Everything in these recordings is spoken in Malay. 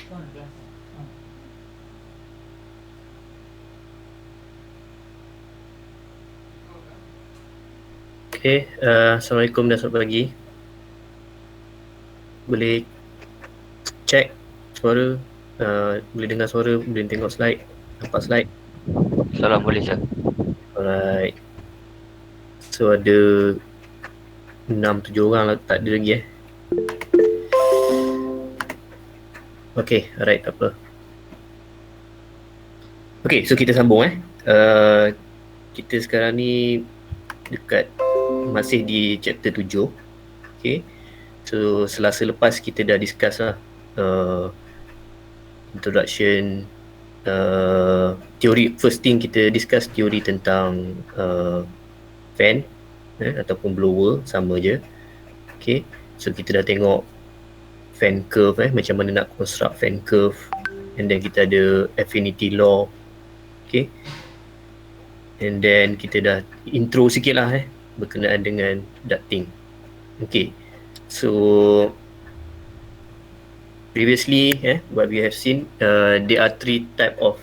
Okay, Assalamualaikum dan selamat pagi. Boleh check suara, boleh dengar suara, boleh tengok slide, nampak slide. Salam boleh sir. Alright. So ada 6-7 orang lah, tak ada lagi Okay, alright, tak apa. Okay, so kita sambung kita sekarang ni dekat masih di chapter 7. Okay, so selasa lepas kita dah discuss lah introduction, teori. First thing kita discuss teori tentang fan ataupun blower, sama je. Okay, so kita dah tengok fan curve macam mana nak construct fan curve, and then kita ada affinity law. Okay, and then kita dah intro sikit lah berkenaan dengan ducting. Okay, so previously what we have seen, there are 3 type of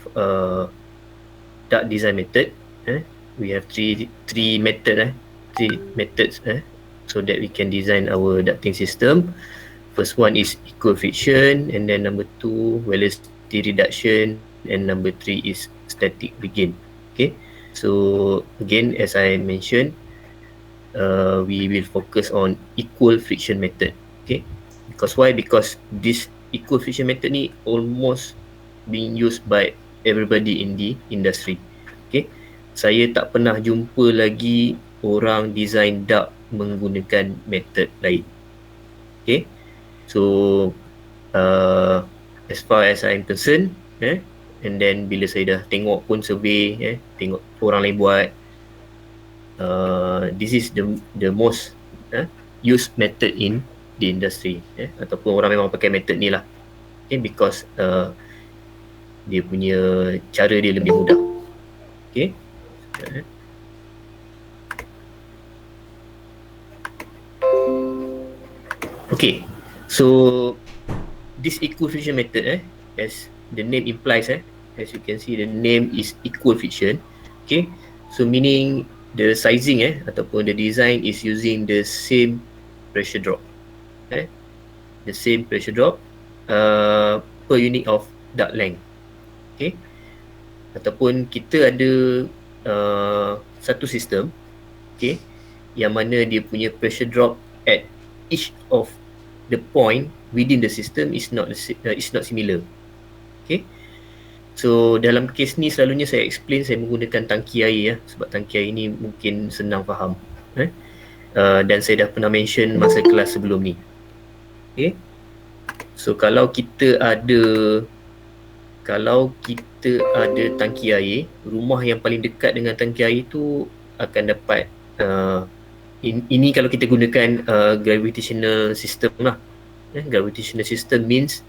duct design method. We have three methods so that we can design our ducting system. First one is equal friction, and then number 2 velocity reduction, and number 3 is static rigging. Okay, so again, as I mentioned, we will focus on equal friction method. Okay, because why? Because this equal friction method ni almost being used by everybody in the industry. Okay, saya tak pernah jumpa lagi orang design duct menggunakan method lain. Okay, so as far as I'm concerned, and then bila saya dah tengok pun survey, tengok orang lain buat, this is the most used method in the industry, ataupun orang memang pakai method ni lah, okay, because dia punya cara dia lebih mudah. Okay, okay, so this equal friction method, as the name implies, as you can see, the name is equal friction. Okay, so meaning the sizing ataupun the design is using the same pressure drop, the same pressure drop per unit of duct length. Okay, ataupun kita ada satu sistem, okay, yang mana dia punya pressure drop at each of the point within the system is not similar. Okay, so dalam kes ni selalunya saya explain, saya menggunakan tangki air sebab tangki air ni mungkin senang faham, dan saya dah pernah mention masa kelas sebelum ni. Okay, so kalau kita ada tangki air, rumah yang paling dekat dengan tangki air tu akan dapat ini kalau kita gunakan gravitational system lah. Gravitational system means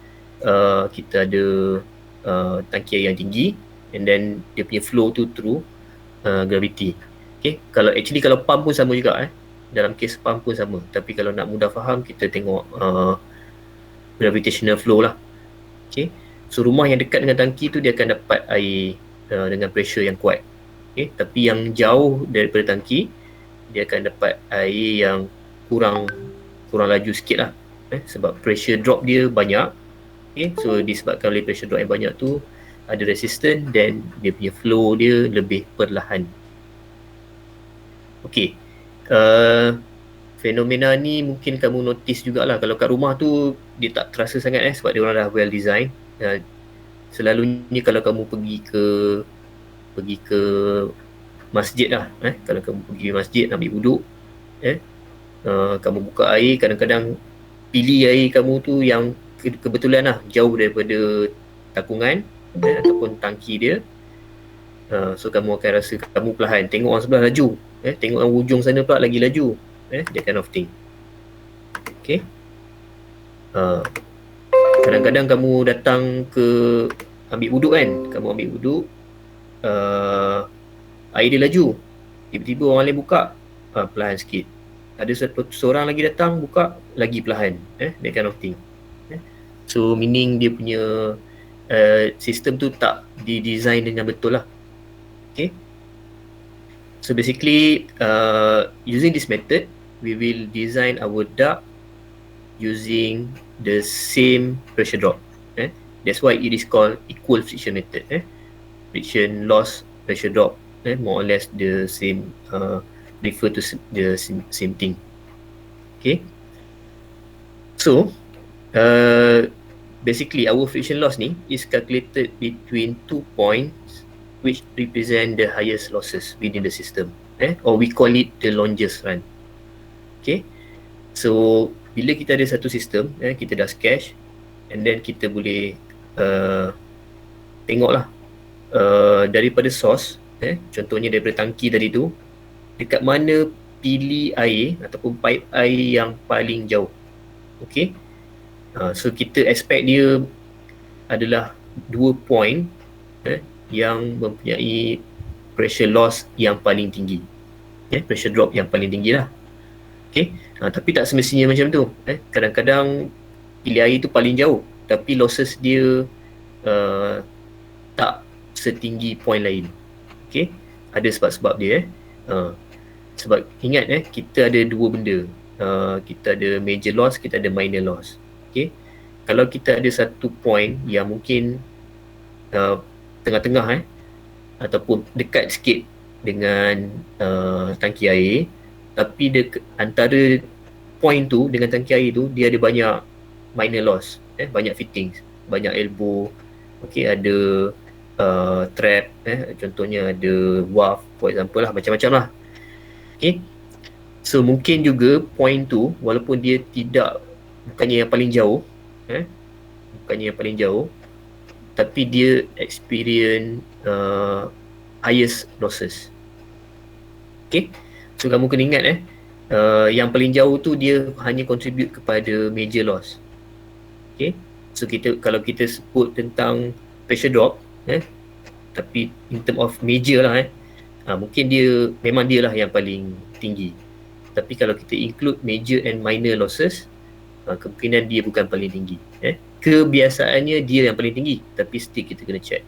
kita ada tangki air yang tinggi, and then dia punya flow tu through gravity. Okay, kalau pump pun sama juga, dalam kes pump pun sama, tapi kalau nak mudah faham, kita tengok gravitational flow lah. Okay, so rumah yang dekat dengan tangki tu dia akan dapat air dengan pressure yang kuat. Okay, tapi yang jauh daripada tangki dia akan dapat air yang kurang laju sikit lah, sebab pressure drop dia banyak. Okay, so disebabkan oleh pressure drop yang banyak tu ada resistance, dan dia punya flow dia lebih perlahan. Okay, fenomena ni mungkin kamu notice jugalah. Kalau kat rumah tu dia tak terasa sangat sebab dia orang dah well design. Selalunya kalau kamu pergi ke masjid lah, kalau kamu pergi masjid nak ambil wuduk, kamu buka air, kadang-kadang pilih air kamu tu yang kebetulan lah jauh daripada takungan ataupun tangki dia. So kamu akan rasa kamu perlahan, tengok orang sebelah laju, tengok orang hujung sana pula lagi laju, that kind of thing. Okay, kadang-kadang kamu datang ke ambil wuduk kan, kamu ambil wuduk, air dia laju, tiba-tiba orang lain buka, perlahan sikit. Ada seorang lagi datang buka, lagi perlahan, that kind of thing. So meaning dia punya sistem tu tak didesign dengan betul lah. Okay. So basically using this method, we will design our duct using the same pressure drop. That's why it is called equal friction method. Friction loss, pressure drop, more or less the same, refer to the same thing. Okay. So basically our friction loss ni is calculated between 2 points which represent the highest losses within the system, or we call it the longest run. Okay. So bila kita ada satu sistem, kita dah sketch, and then kita boleh tengoklah daripada source, contohnya daripada tangki tadi tu, dekat mana pilih air ataupun pipe air yang paling jauh. Okay. So kita expect dia adalah 2 point yang mempunyai pressure loss yang paling tinggi, pressure drop yang paling tinggi lah. Okay. Tapi tak semestinya macam tu. Kadang-kadang pilih air tu paling jauh tapi losses dia tak setinggi point lain. Okay. Ada sebab-sebab dia. Sebab ingat kita ada dua benda. Kita ada major loss, kita ada minor loss. Okay. Kalau kita ada satu point yang mungkin tengah-tengah ataupun dekat sikit dengan tangki air, tapi antara point tu dengan tangki air tu dia ada banyak minor loss, banyak fittings, banyak elbow, okay, ada trap, contohnya ada wharf for example lah, macam-macam lah. Okay. So mungkin juga point tu walaupun dia bukannya yang paling jauh, bukannya yang paling jauh, tapi dia experience highest losses. Okay. So kamu kena ingat yang paling jauh tu dia hanya contribute kepada major loss. Okay. So kalau kita sebut tentang pressure drop, tapi in term of major lah, mungkin memang dia lah yang paling tinggi. Tapi kalau kita include major and minor losses, kemungkinan dia bukan paling tinggi. Kebiasaannya dia yang paling tinggi, tapi still kita kena check.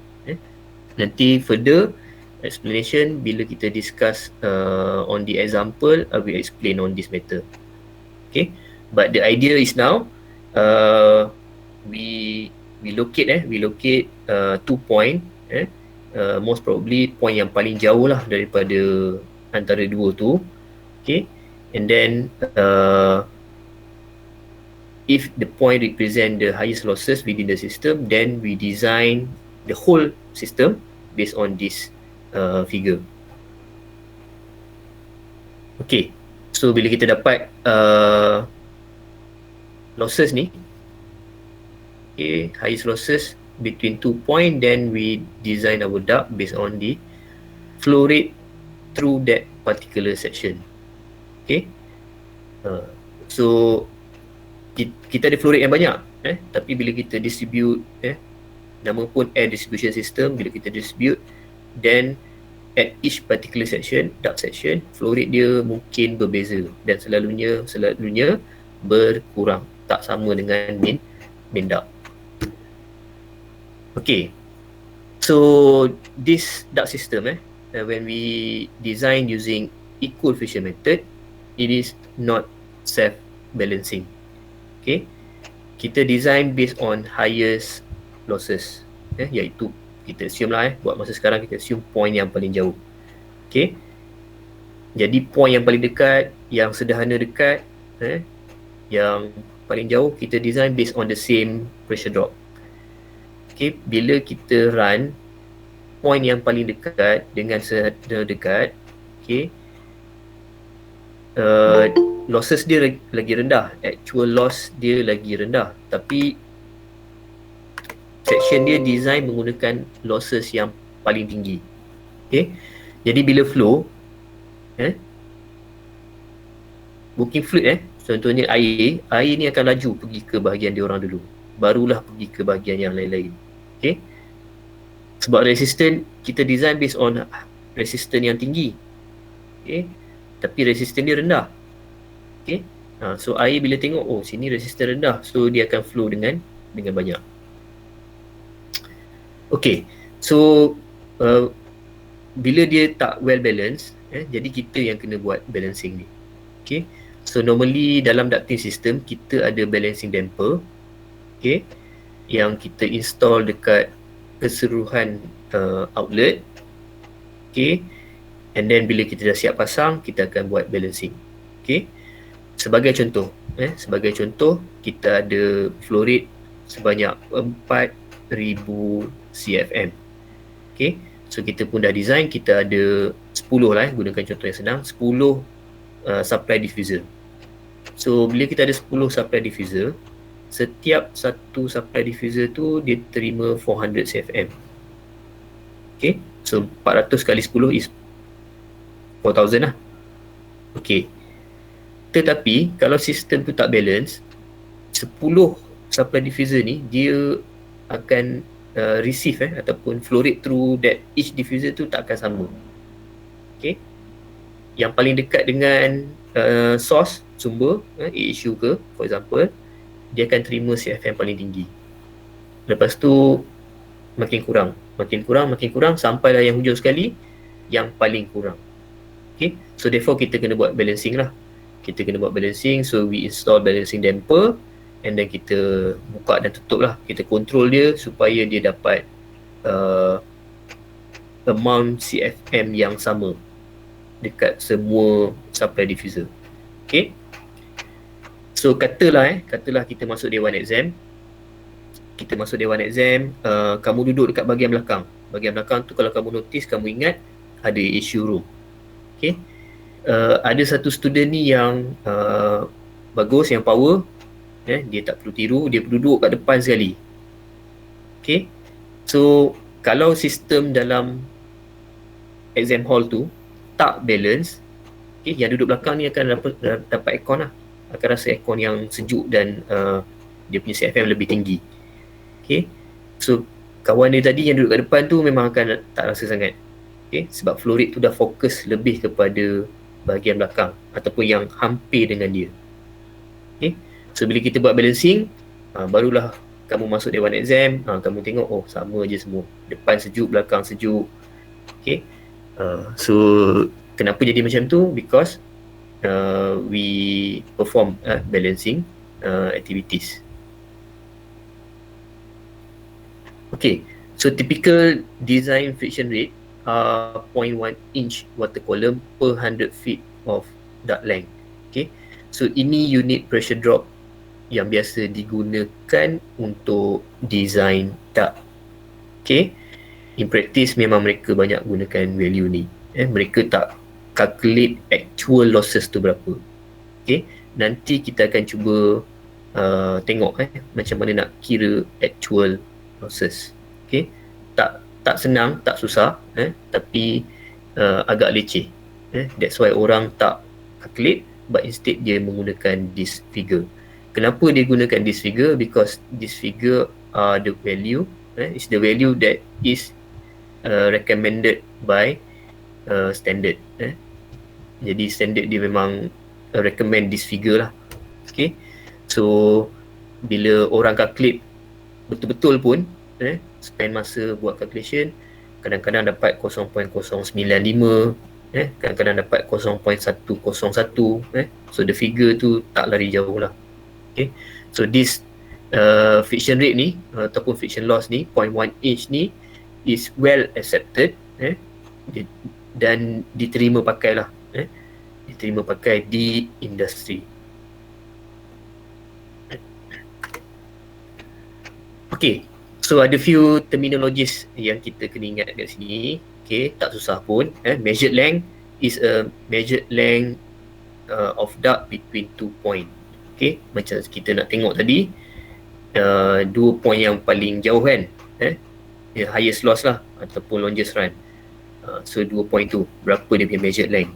Nanti further explanation bila kita discuss on the example, I will explain on this matter. Okay, but the idea is now we locate 2 point, most probably point yang paling jauh lah daripada antara dua tu. Okay, and then if the point represent the highest losses within the system, then we design the whole system based on this figure. Okay, so bila kita dapat losses ni, okay, highest losses between 2 point, then we design our duct based on the flow rate through that particular section. Okay, so kita ada flow rate yang banyak, tapi bila kita distribute, nama pun air distribution system, bila kita distribute, then at each particular section, duct section, flow rate dia mungkin berbeza dan selalunya berkurang, tak sama dengan main duct. Okay, so this duct system, when we design using equal friction method, it is not self-balancing. Okay, kita design based on highest losses, iaitu kita assume lah, buat masa sekarang kita assume point yang paling jauh. Okay, jadi point yang paling dekat, yang sederhana dekat, yang paling jauh kita design based on the same pressure drop. Okay, bila kita run point yang paling dekat dengan sederhana dekat, okay, losses dia lagi rendah, actual loss dia lagi rendah, tapi section dia design menggunakan losses yang paling tinggi. Okay, jadi bila flow, working fluid, contohnya air ni akan laju pergi ke bahagian dia orang dulu, barulah pergi ke bahagian yang lain-lain. Okay, sebab resistant kita design based on resistant yang tinggi, okay, tapi resistant dia rendah. Okay, so air bila tengok, oh sini resistant rendah, so dia akan flow dengan dengan banyak. Okay, so bila dia tak well balanced, jadi kita yang kena buat balancing ni. Okay, so normally dalam ducting system kita ada balancing damper, okay, yang kita install dekat keseluruhan outlet, okay, and then bila kita dah siap pasang, kita akan buat balancing. Okay, sebagai contoh, kita ada flow rate sebanyak 4000 CFM. Okay, so kita pun dah design, kita ada 10 lah, gunakan contoh yang senang, 10 supply diffuser. So bila kita ada 10 supply diffuser, setiap satu supply diffuser tu dia terima 400 CFM. Okay, so 400 kali 10 is 4000 lah. Okay, tetapi kalau sistem tu tak balance, 10 supply diffuser ni dia akan receive ataupun flow rate through that each diffuser tu tak akan sama. Okay, yang paling dekat dengan source sumber AHU ke for example, dia akan terima CFM paling tinggi. Lepas tu makin kurang sampailah yang hujung sekali yang paling kurang. Okay, so therefore kita kena buat balancing lah. So we install balancing damper and then kita buka dan tutup lah. Kita control dia supaya dia dapat amount CFM yang sama dekat semua supply diffuser. Okay, so katalah kita masuk Dewan Exam. Kamu duduk dekat bahagian belakang tu, kalau kamu notice, kamu ingat ada issue room. Okay, ada satu student ni yang bagus, yang power, dia tak perlu tiru, dia duduk kat depan sekali. Okay, so kalau sistem dalam exam hall tu tak balance, okay, yang duduk belakang ni akan dapat aircon lah, akan rasa aircon yang sejuk dan dia punya CFM lebih tinggi. Okay, so kawan dia tadi yang duduk kat depan tu memang akan tak rasa sangat. Okay, sebab flow rate tu dah fokus lebih kepada bahagian belakang ataupun yang hampir dengan dia. Okay, so bila kita buat balancing, barulah kamu masuk Dewan Exam, kamu tengok, oh sama je semua, depan sejuk, belakang sejuk. Okay, so kenapa jadi macam tu? Because we perform balancing activities. Okay, so typical design friction rate are 0.1 inch water column per 100 feet of duct length. Okay, so ini unit pressure drop yang biasa digunakan untuk design duct. Okay, in practice memang mereka banyak gunakan value ni. Mereka tak calculate actual losses tu berapa. Okay, nanti kita akan cuba tengok macam mana nak kira actual losses. Okay, tak senang, tak susah, tapi agak leceh. That's why orang tak calculate, but instead dia menggunakan this figure. Kenapa dia gunakan this figure? Because this figure are the value, is the value that is recommended by standard. Jadi standard dia memang recommend this figure lah. Okay, so bila orang calculate betul-betul pun, spend masa buat calculation, kadang-kadang dapat 0.095, kadang-kadang dapat 0.101, so the figure tu tak lari jauh lah. Okay, so this friction rate ni ataupun friction loss ni 0.1 inch ni is well accepted, dan diterima pakai lah, diterima pakai di industri. Okay, so ada few terminologies yang kita kena ingat kat sini. Okay, tak susah pun. Measured length is a measured length of duct between 2 point. Okay, macam kita nak tengok tadi, 2 point yang paling jauh kan, highest loss lah ataupun longest run. So 2 point tu, berapa dia punya measured length.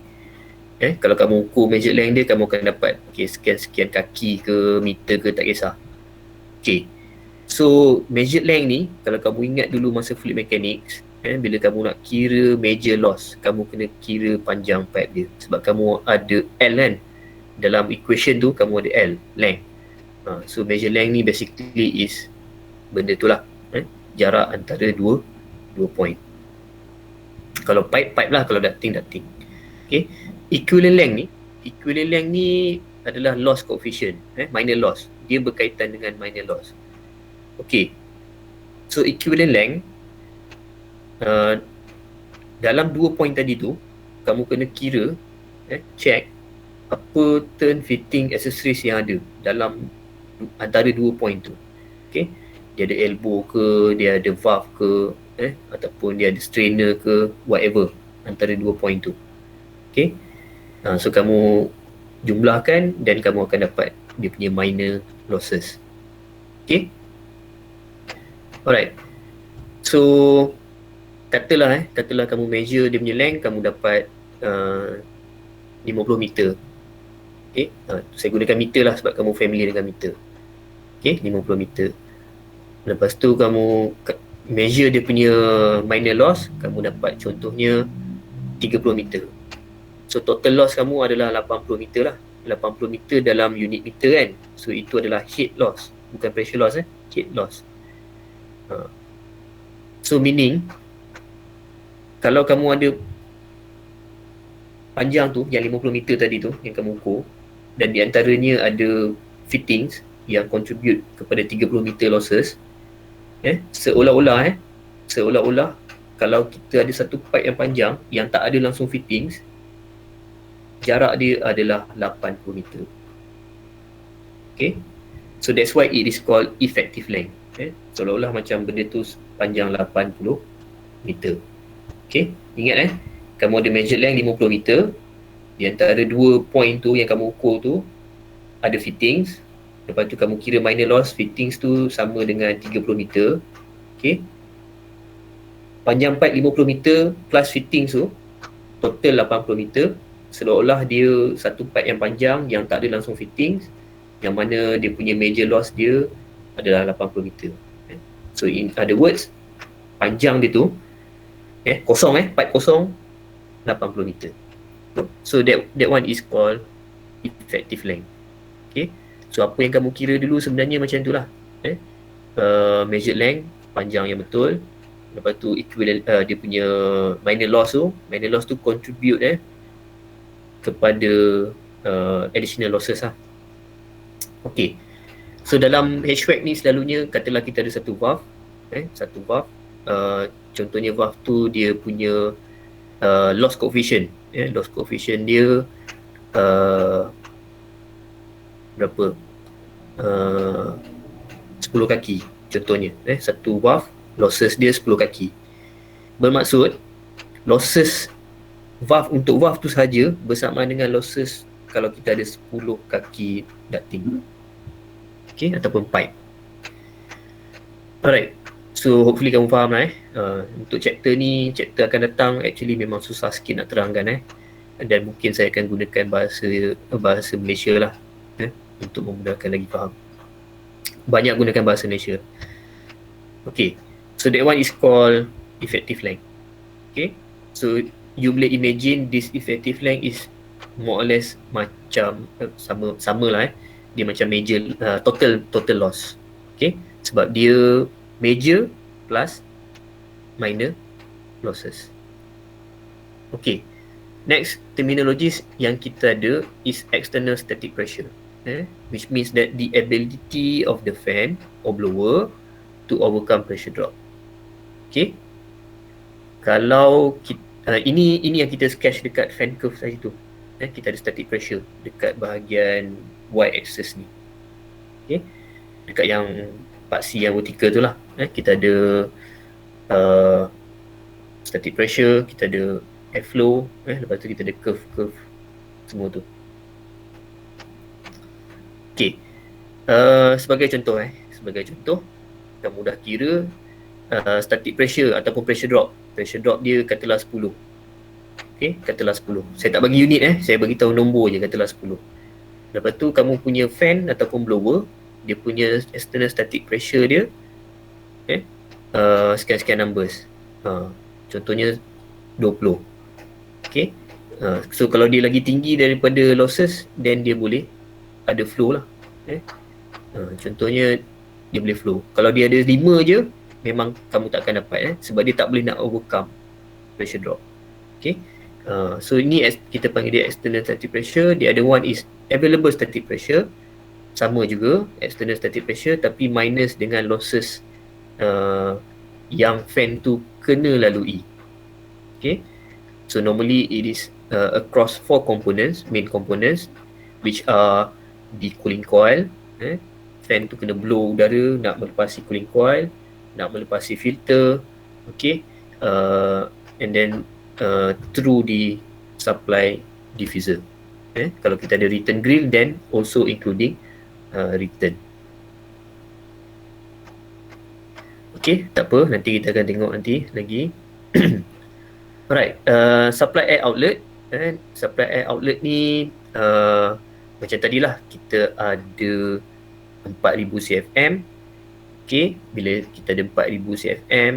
Kalau kamu ukur measured length dia, kamu akan dapat sekian-sekian kaki ke meter ke, tak kisah. Okay, so measured length ni, kalau kamu ingat dulu masa fluid mechanics, bila kamu nak kira major loss, kamu kena kira panjang pipe dia. Sebab kamu ada L kan, dalam equation tu kamu ada L, length. So measured length ni basically is benda tu lah, jarak antara dua point. Kalau pipe lah, kalau ducting. Okay. Equivalent length ni adalah loss coefficient, minor loss. Dia berkaitan dengan minor loss. Okay. So equivalent length, dalam 2 point tadi tu, kamu kena kira, check apa turn fitting accessories yang ada dalam antara 2 point tu. Okay. Dia ada elbow ke, dia ada valve ke, ataupun dia ada strainer ke, whatever antara 2 point tu. Okay. So kamu jumlahkan dan kamu akan dapat dia punya minor losses. Okay. Alright. So katalah kamu measure dia punya length, kamu dapat 50 meter. Okay. Saya gunakan meter lah sebab kamu familiar dengan meter. Okay, 50 meter. Lepas tu kamu measure dia punya minor loss, kamu dapat contohnya 30 meter. So total loss kamu adalah 80 meter lah. 80 meter dalam unit meter kan. So itu adalah head loss, bukan pressure loss, head loss. So meaning kalau kamu ada panjang tu yang 50 meter tadi tu yang kamu ukur, dan di antaranya ada fittings yang contribute kepada 30 meter losses, seolah-olah kalau kita ada satu pipe yang panjang yang tak ada langsung fittings, jarak dia adalah 80 meter. Okay. So that's why it is called effective length. Seolah-olah macam benda tu panjang 80 meter. Okay. Ingat kamu ada measured length 50 meter. Di antara 2 point tu yang kamu ukur tu ada fittings. Lepas tu kamu kira minor loss, fittings tu sama dengan 30 meter. Okay. Panjang pipe 50 meter plus fittings tu total 80 meter. Seolah-olah dia satu pipe yang panjang yang tak ada langsung fittings, yang mana dia punya major loss dia adalah 80 meter. So in other words, panjang dia tu kosong, pipe kosong 80 meter. So that one is called effective length. Okay. So apa yang kamu kira dulu sebenarnya macam itulah. Measured length, panjang yang betul. Lepas tu equivalent dia punya minor loss tu contribute kepada additional losses lah. Okay. So dalam HVAC ni selalunya katalah kita ada satu valve, contohnya valve tu dia punya loss coefficient, loss coefficient dia berapa? 10 kaki contohnya, satu valve losses dia 10 kaki. Bermaksud losses valve untuk valve tu saja bersamaan dengan losses kalau kita ada 10 kaki ducting. Okay, ataupun pipe. Alright. So hopefully kamu faham lah untuk chapter ni, chapter akan datang actually memang susah sikit nak terangkan dan mungkin saya akan gunakan bahasa Malaysia lah untuk memudahkan lagi faham. Banyak gunakan bahasa Malaysia. Okay. So that one is called effective length. Okay. So you boleh imagine this effective length is more or less macam sama lah dia macam major total loss. Okay. Sebab dia major plus minor losses. Okay. Next terminologies yang kita ada is external static pressure, which means that the ability of the fan or blower to overcome pressure drop. Okay. Kalau kita, ini yang kita sketch dekat fan curve tadi tu. Kita ada static pressure dekat bahagian y-axis ni. Okay. Dekat yang part C yang vertical tu lah. Kita ada static pressure, kita ada airflow, lepas tu kita ada curve semua tu. Okay. Sebagai contoh, kamu dah kira static pressure ataupun pressure drop. Pressure drop dia katalah 10. Okay, katalah 10. Saya tak bagi unit saya bagi tahu nombor je, katalah 10. Lepas tu kamu punya fan ataupun blower, dia punya external static pressure dia sekian-sekian numbers. Contohnya 20. Okay. So kalau dia lagi tinggi daripada losses, then dia boleh ada flow lah. Contohnya dia boleh flow. Kalau dia ada 5 je, memang kamu tak akan dapat sebab dia tak boleh nak overcome pressure drop. Okay. So ini kita panggil dia external static pressure. The other one is available static pressure. Sama juga external static pressure tapi minus dengan losses yang fan tu kena lalui. Okay. So normally it is across 4 components, main components, which are the cooling coil. Fan tu kena blow udara nak melepasi cooling coil, nak melepasi filter, okay, and then through the supply diffuser. Kalau kita ada return grill, then also including return. Okay, tak apa, nanti kita akan tengok nanti lagi. Alright, supply air outlet. Supply air outlet ni macam tadilah, kita ada 4000 CFM. Okay, bila kita ada 4000 CFM,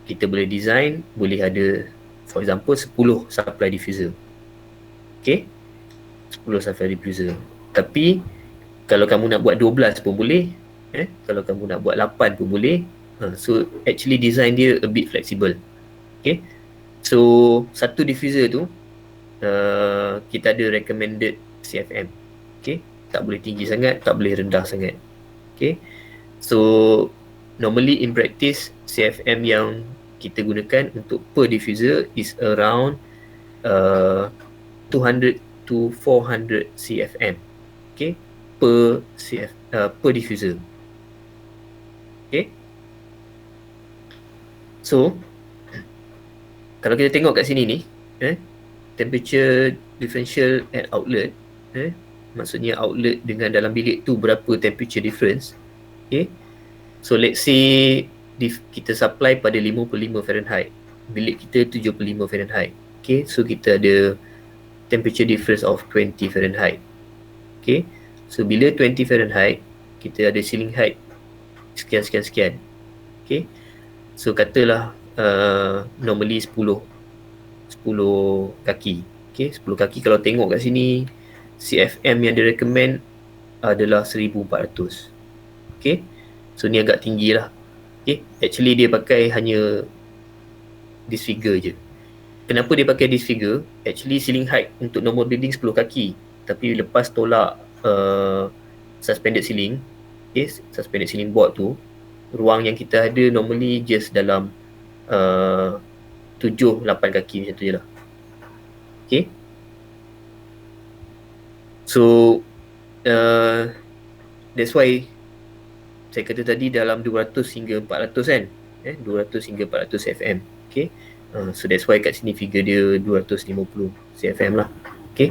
kita boleh design, boleh ada for example 10 supply diffuser. Okay, 10 supply diffuser. Tapi kalau kamu nak buat 12 pun boleh, kalau kamu nak buat 8 pun boleh. So actually design dia a bit flexible. Okay, so satu diffuser tu kita ada recommended CFM. Okay, tak boleh tinggi sangat, tak boleh rendah sangat. Okay, so normally in practice CFM yang kita gunakan untuk per diffuser is around 200 to 400 CFM. Okay, per diffuser. Okay, so kalau kita tengok kat sini ni, temperature differential at outlet, maksudnya outlet dengan dalam bilik tu berapa temperature difference. Okay, so let's say kita supply pada 55 Fahrenheit, bilik kita 75 Fahrenheit. Okay, so kita ada temperature difference of 20 Fahrenheit. Okay, so bila 20 Fahrenheit, kita ada ceiling height sekian. Okay, so katalah normally 10 kaki. Okay, 10 kaki. Kalau tengok kat sini, CFM yang direkomend adalah 1400. Okay, so ni agak tinggi lah. Okay, actually dia pakai hanya this figure je. Kenapa dia pakai this figure? Actually ceiling height untuk normal building 10 kaki, tapi lepas tolak suspended ceiling, okay, suspended ceiling board tu, ruang yang kita ada normally just dalam 7-8 kaki macam tu je lah. Okay, so that's why saya kata tadi dalam 200 hingga 400 kan, 200 hingga 400 CFM. Okay, so that's why kat sini figure dia 250 CFM lah. Okay,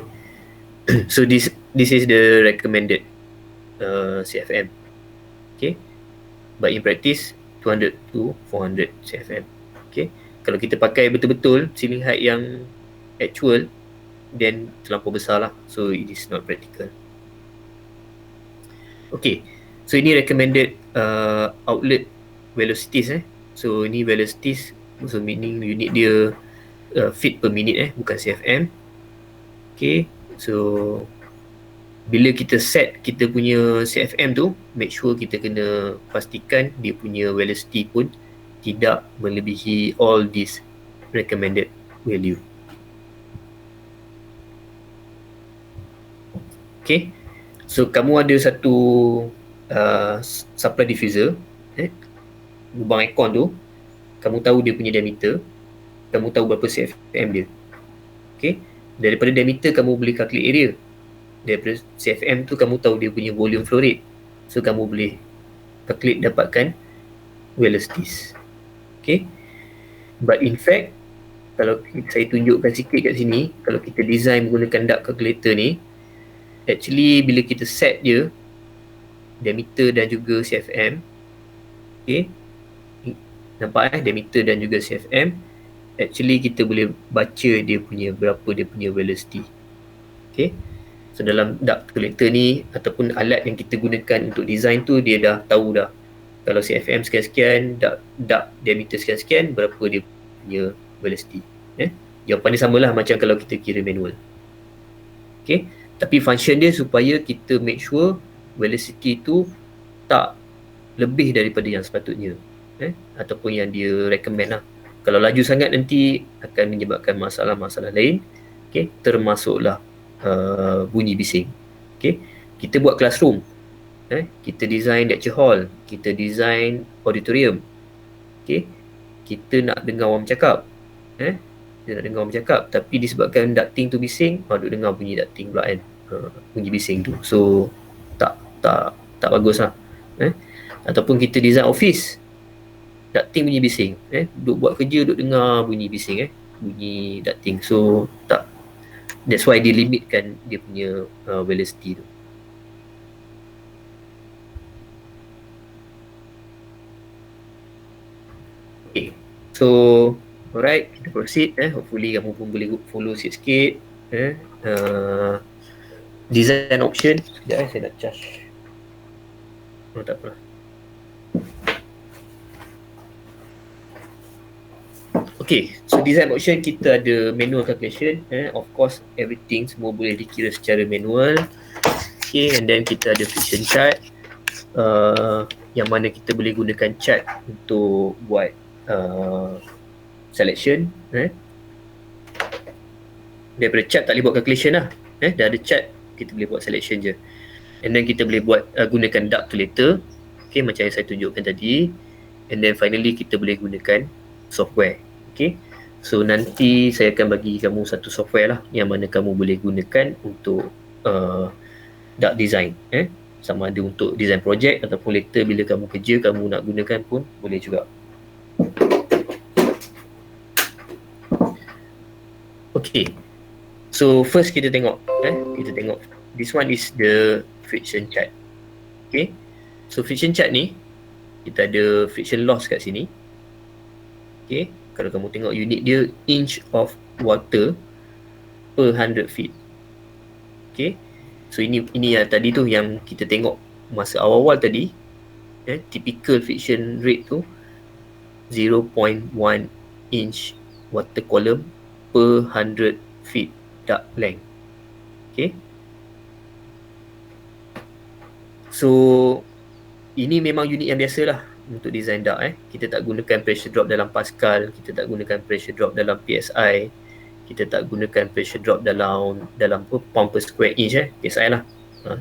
so this is the recommended CFM. Okay, but in practice 200 to 400 CFM. Okay, kalau kita pakai betul-betul ceiling height yang actual, then terlampau besar lah, so it is not practical. Okay, so ini recommended outlet velocities. So ini velocities, so meaning unit dia feet per minute, bukan CFM. Okay, so bila kita set kita punya CFM tu, make sure kita kena pastikan dia punya velocity pun tidak melebihi all this recommended value. Okay, so kamu ada satu supply diffuser, lubang aircon tu, kamu tahu dia punya diameter, kamu tahu berapa CFM dia. Okay, daripada diameter kamu boleh calculate area, daripada CFM tu kamu tahu dia punya volume flow rate, so kamu boleh calculate dapatkan velocities. Okay, but in fact kalau saya tunjukkan sikit kat sini, kalau kita design menggunakan duct calculator ni, actually bila kita set dia diameter dan juga CFM, okay, nampak diameter dan juga CFM, actually kita boleh baca dia punya berapa dia punya velocity. Okay, so dalam duct calculator ni ataupun alat yang kita gunakan untuk design tu, dia dah tahu dah kalau CFM sekian-sekian, duct diameter sekian-sekian, berapa dia punya velocity. Jawapan dia samalah macam kalau kita kira manual. Okay, tapi function dia supaya kita make sure velocity tu tak lebih daripada yang sepatutnya, ataupun yang dia recommend lah. Kalau laju sangat nanti akan menyebabkan masalah-masalah lain, okay, termasuklah bunyi bising. Okay, kita buat classroom, kita design lecture hall, kita design auditorium, okay, kita nak dengar orang bercakap, kita nak dengar orang bercakap, tapi disebabkan ducting tu bising, duk dengar bunyi ducting pula kan, bunyi bising tu, so tak bagus lah. Ataupun kita design office, ducting bunyi bising, duk buat kerja duk dengar bunyi bising, bunyi ducting, so tak. That's why dilimitkan dia punya velocity tu. Okay, so alright, kita proceed. Hopefully kamu pun boleh follow sikit-sikit. Design option. Sekejap saya nak charge. Tak apa. Okay, so design option kita ada manual calculation. Of course, everything semua boleh dikira secara manual. Okay, and then kita ada friction chart. Yang mana kita boleh gunakan chart untuk buat selection. Daripada chart tak boleh buat calculation lah. Dah ada chart, kita boleh buat selection je. And then kita boleh buat gunakan duct to later. Okay, macam yang saya tunjukkan tadi. And then finally kita boleh gunakan software. Okay, so nanti saya akan bagi kamu satu software lah yang mana kamu boleh gunakan untuk duct design. Sama ada untuk design project ataupun later bila kamu kerja kamu nak gunakan pun boleh juga. Okay, so first kita tengok, this one is the friction chart. Okay, so friction chart ni kita ada friction loss kat sini. Okay, kalau kamu tengok unit dia inch of water per 100 feet. Okay, so ini yang tadi tu yang kita tengok masa awal-awal tadi, typical friction rate tu 0.1 inch water column per 100 feet duct length. Okay, so ini memang unit yang biasa lah untuk design duct. Kita tak gunakan pressure drop dalam Pascal, kita tak gunakan pressure drop dalam PSI, kita tak gunakan pressure drop dalam pound per square inch, PSI lah.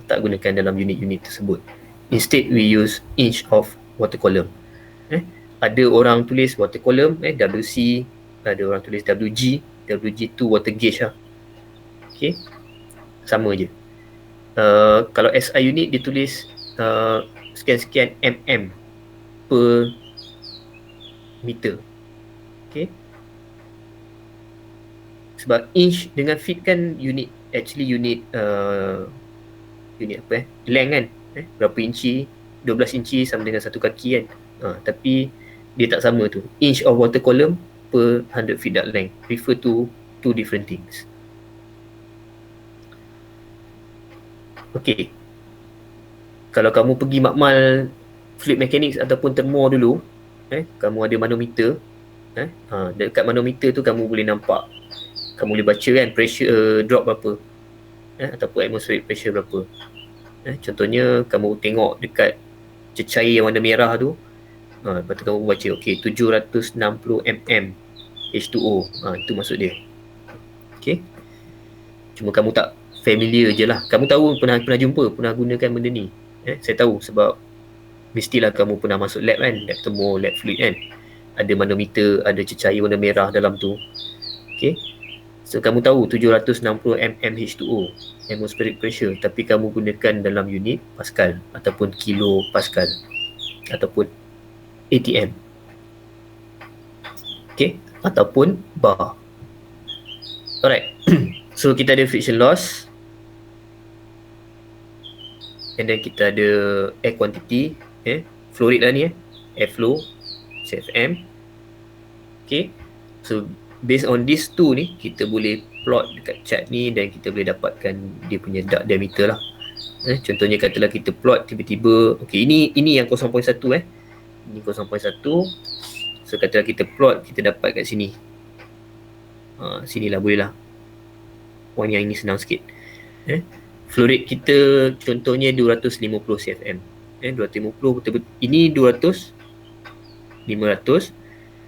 Tak gunakan dalam unit-unit tersebut. Instead we use inch of water column. Ada orang tulis water column, WC, ada orang tulis WG, WG2 water gauge lah. Okay, sama je. Kalau SI unit dia tulis sekian-sekian mm per meter. Okay, sebab inch dengan feet kan unit apa length kan, berapa inci, 12 inci sama dengan satu kaki kan. Tapi dia tak sama tu. Inch of water column per 100 feet duct length refer to two different things. Okay, kalau kamu pergi makmal fluid mechanics ataupun thermo dulu, kamu ada manometer, dekat manometer tu kamu boleh nampak, kamu boleh baca kan pressure drop berapa, ataupun atmospheric pressure berapa. Contohnya kamu tengok dekat cecair yang warna merah tu, lepas tu kamu baca okay 760 mm H2O, itu maksud dia. Okay, cuma kamu tak familiar je lah. Kamu tahu, pernah jumpa, pernah gunakan benda ni. Saya tahu sebab mestilah kamu pernah masuk lab kan, lab thermo, lab fluid kan. Ada manometer, ada cecair warna merah dalam tu. Okay, so kamu tahu 760 mm H2O atmospheric pressure, tapi kamu gunakan dalam unit Pascal ataupun kilo Pascal ataupun ATM. Okay, ataupun bar. Alright. So kita ada friction loss, and then kita ada air quantity, flow rate lah ni, air flow, CFM. Okay, so based on these two ni, kita boleh plot dekat chart ni dan kita boleh dapatkan dia punya duct diameter lah. Contohnya katalah kita plot tiba-tiba, okay, ini yang 0.1, ini 0.1. So katalah kita plot, kita dapat kat sini. Sinilah boleh lah. Point yang ini senang sikit. flow rate kita contohnya 250 CFM. 250 betul-betul. Ini 200, 500.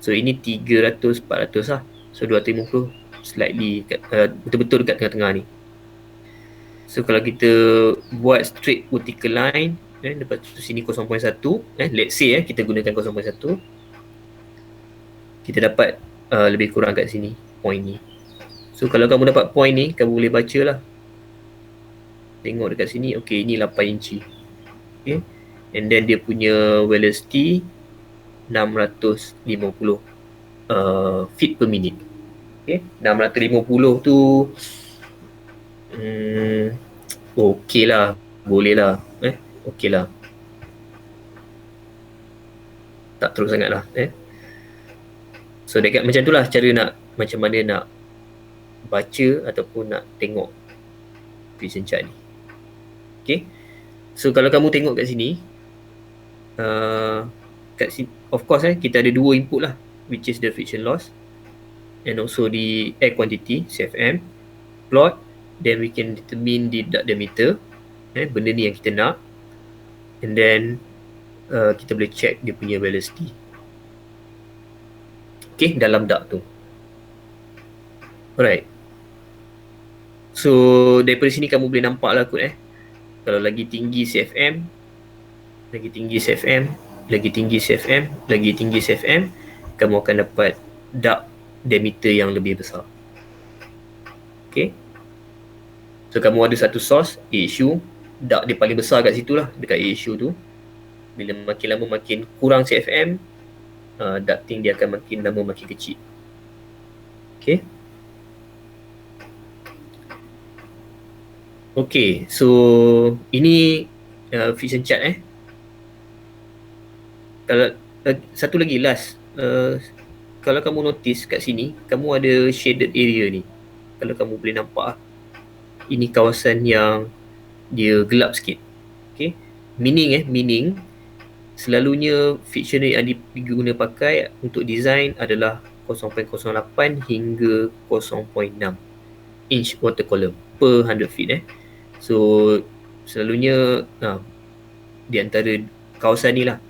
So ini 300, 400 lah. So 250 slightly betul-betul dekat tengah-tengah ni. So kalau kita buat straight vertical line, lepas tu sini 0.1, let's say kita gunakan 0.1, kita dapat lebih kurang kat sini point ni. So kalau kamu dapat point ni, kamu boleh baca lah. Tengok dekat sini, okay, ini 8 inci. Okay. And then dia punya velocity 650 feet per minute. Okay. 650 tu okay lah, boleh lah. Okay lah. Tak teruk sangat lah. So dekat macam tu lah cara nak, macam mana nak baca ataupun nak tengok friction chart ni. Okay. So kalau kamu tengok kat sini, of course kita ada dua input lah, which is the friction loss and also the air quantity, CFM, plot, then we can determine the duct diameter, benda ni yang kita nak, and then kita boleh check dia punya velocity, okay, dalam duct tu. Alright. So daripada sini kamu boleh nampak lah kot kalau lagi tinggi CFM, lagi tinggi CFM, lagi tinggi CFM, lagi tinggi CFM, kamu akan dapat duct diameter yang lebih besar. Okay. So kamu ada satu source, AHU, duct dia paling besar kat situ lah, dekat AHU tu. Bila makin lama makin kurang CFM, ducting dia akan makin lama makin kecil. Okay. Okay, so ini friction chart Kalau satu lagi last, kalau kamu notice kat sini, kamu ada shaded area ni. Kalau kamu boleh nampak, ini kawasan yang dia gelap sikit. Okay, meaning selalunya friction rate yang diguna pakai untuk design adalah 0.08 hingga 0.6 inch water column per 100 feet. So selalunya di antara kawasan ni lah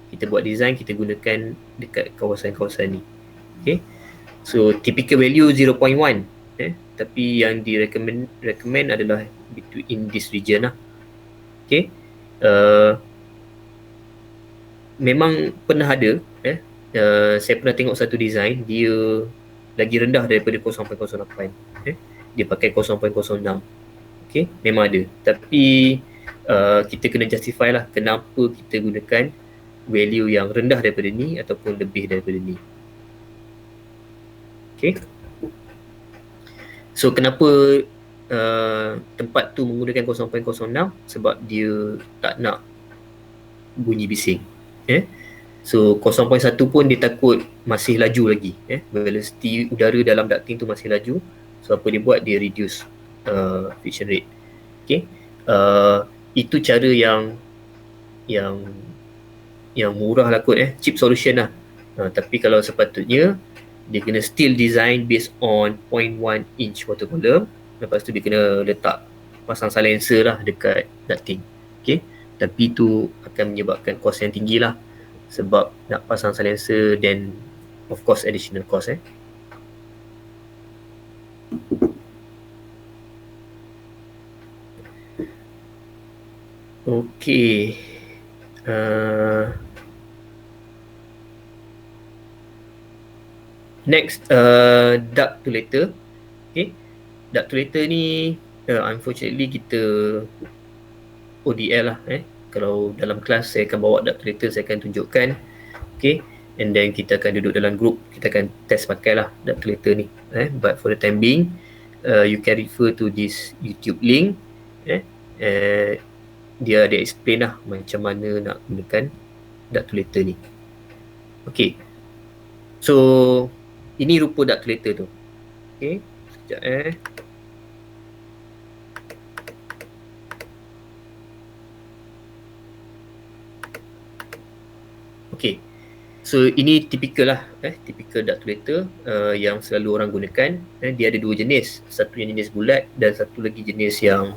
kita buat design, kita gunakan dekat kawasan-kawasan ni. Okay. So typical value 0.1, tapi yang recommend adalah between this region lah. Okay. Memang pernah ada, saya pernah tengok satu design, dia lagi rendah daripada 0.08, dia pakai 0.06. Okay, memang ada, tapi kita kena justify lah kenapa kita gunakan value yang rendah daripada ni ataupun lebih daripada ni. Okay, so kenapa tempat tu menggunakan 0.06? Sebab dia tak nak bunyi bising. So 0.1 pun dia takut masih laju lagi, velocity udara dalam ducting tu masih laju. So apa dia buat, dia reduce friction rate. Okay, itu cara yang murah lah kot, cheap solution lah. Tapi kalau sepatutnya dia kena still design based on 0.1 inch water column. Lepas tu dia kena pasang silencer lah dekat ducting. Okay, tapi itu akan menyebabkan kos yang tinggi lah, sebab nak pasang silencer then of course additional cost. Okay. Next, ductulator. Okay, ductulator ni unfortunately kita ODL lah. Kalau dalam kelas saya akan bawa ductulator, saya akan tunjukkan. Okay, and then kita akan duduk dalam group, kita akan test pakai lah ductulator ni. But for the time being, you can refer to this YouTube link. Dia ada explain lah macam mana nak gunakan ductulator ni. Okay, so ini rupa ductulator tu. Okay, sekejap Okay, so ini typical lah, typical ductulator yang selalu orang gunakan. Dia ada dua jenis, satu yang jenis bulat dan satu lagi jenis yang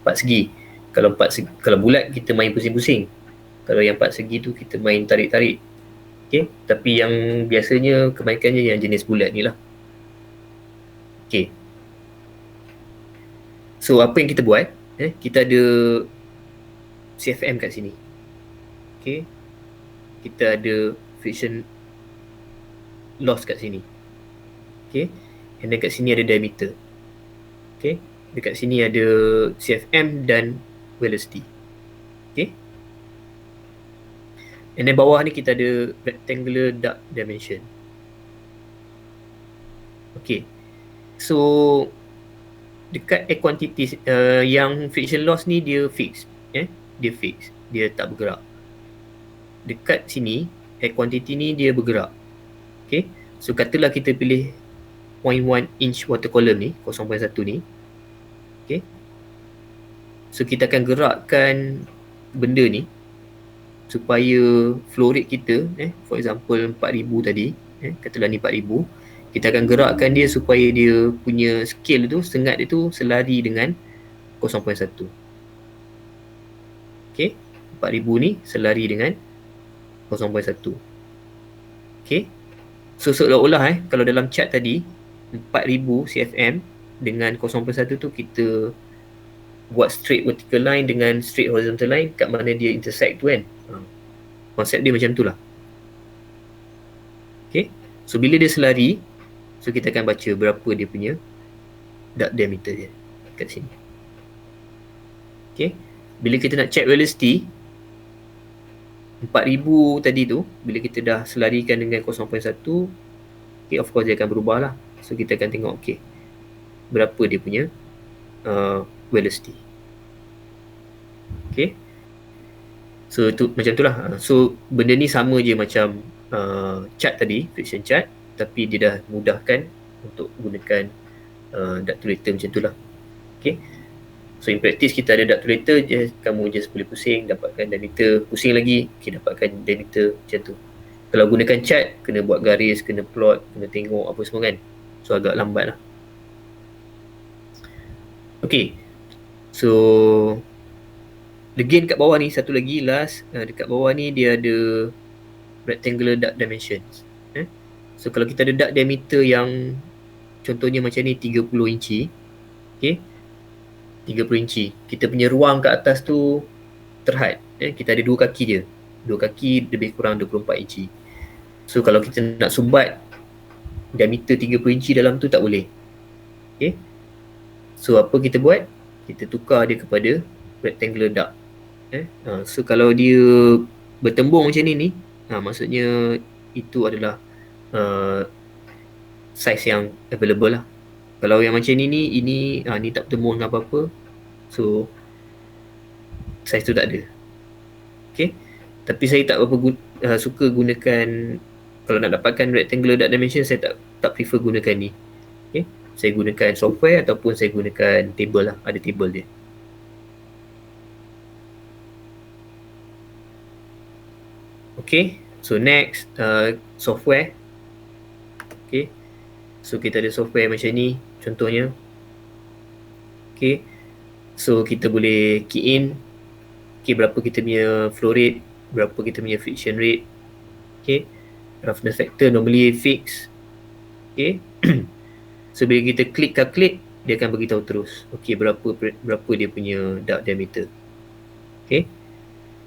empat segi. Kalau bulat kita main pusing-pusing. Kalau yang empat segi tu kita main tarik-tarik. Okay. Tapi yang biasanya kebaikannya yang jenis bulat ni lah. Okay. So apa yang kita buat? Kita ada CFM kat sini. Okay. Kita ada friction loss kat sini. Okay. And then kat sini ada diameter. Okay. Dekat sini ada CFM dan velocity. Okay. And then bawah ni kita ada rectangular dark dimension. Okay. So dekat air quantity yang friction loss ni dia fix. Dia fix. Dia tak bergerak. Dekat sini air quantity ni dia bergerak. Okay. So katalah kita pilih 0.1 inch water column ni, 0.1 ni. Okay. So kita akan gerakkan benda ni supaya flow rate kita, for example 4000 tadi, katalah ni 4000, kita akan gerakkan dia supaya dia punya scale tu, sengat dia tu selari dengan 0.1. Okay, 4000 ni selari dengan 0.1. Okay, so seolah-olah kalau dalam chart tadi 4000 CFM dengan 0.1 tu kita buat straight vertical line dengan straight horizontal line kat mana dia intersect tu kan. Konsep dia macam tu lah. Okay, so bila dia selari, so kita akan baca berapa dia punya dark diameter dia kat sini. Okay, bila kita nak check velocity 4000 tadi tu, bila kita dah selarikan dengan 0.1, okay, of course dia akan berubah lah. So kita akan tengok okay, berapa dia punya velocity. Okay, so tu macam tu lah. So benda ni sama je macam chart tadi, friction chart, tapi dia dah mudahkan untuk gunakan ductulator macam tu lah. Okay, so in practice kita ada ductulator, kamu just boleh pusing, dapatkan diameter, pusing lagi, okay, dapatkan diameter macam tu. Kalau gunakan chart, kena buat garis, kena plot, kena tengok apa semua kan. So agak lambat lah. Okay, so again kat bawah ni, satu lagi last, dekat bawah ni dia ada rectangular dark dimensions. So kalau kita ada dark diameter yang contohnya macam ni 30 inci, okay, 30 inci, kita punya ruang kat atas tu terhad, kita ada dua kaki je, dua kaki lebih kurang 24 inci. So kalau kita nak sumbat diameter 30 inci dalam tu tak boleh. Okay, so apa kita buat? Kita tukar dia kepada rectangular dark. So kalau dia bertembung macam ni, maksudnya itu adalah size yang available lah. Kalau yang macam ni ni tak bertembung dengan apa-apa, so size tu tak ada. Okay, tapi saya tak berapa suka gunakan, kalau nak dapatkan rectangular dark dimension, saya tak prefer gunakan ni. Okay, saya gunakan software ataupun saya gunakan table lah, ada table dia. Okay, so next software. Okay, so kita ada software macam ni contohnya. Okay, so kita boleh key in, okay, berapa kita punya flow rate, berapa kita punya friction rate. Okay, roughness factor normally fix. Okay, so bila kita klik calculate, dia akan beritahu terus okay, berapa dia punya dark diameter. Okay,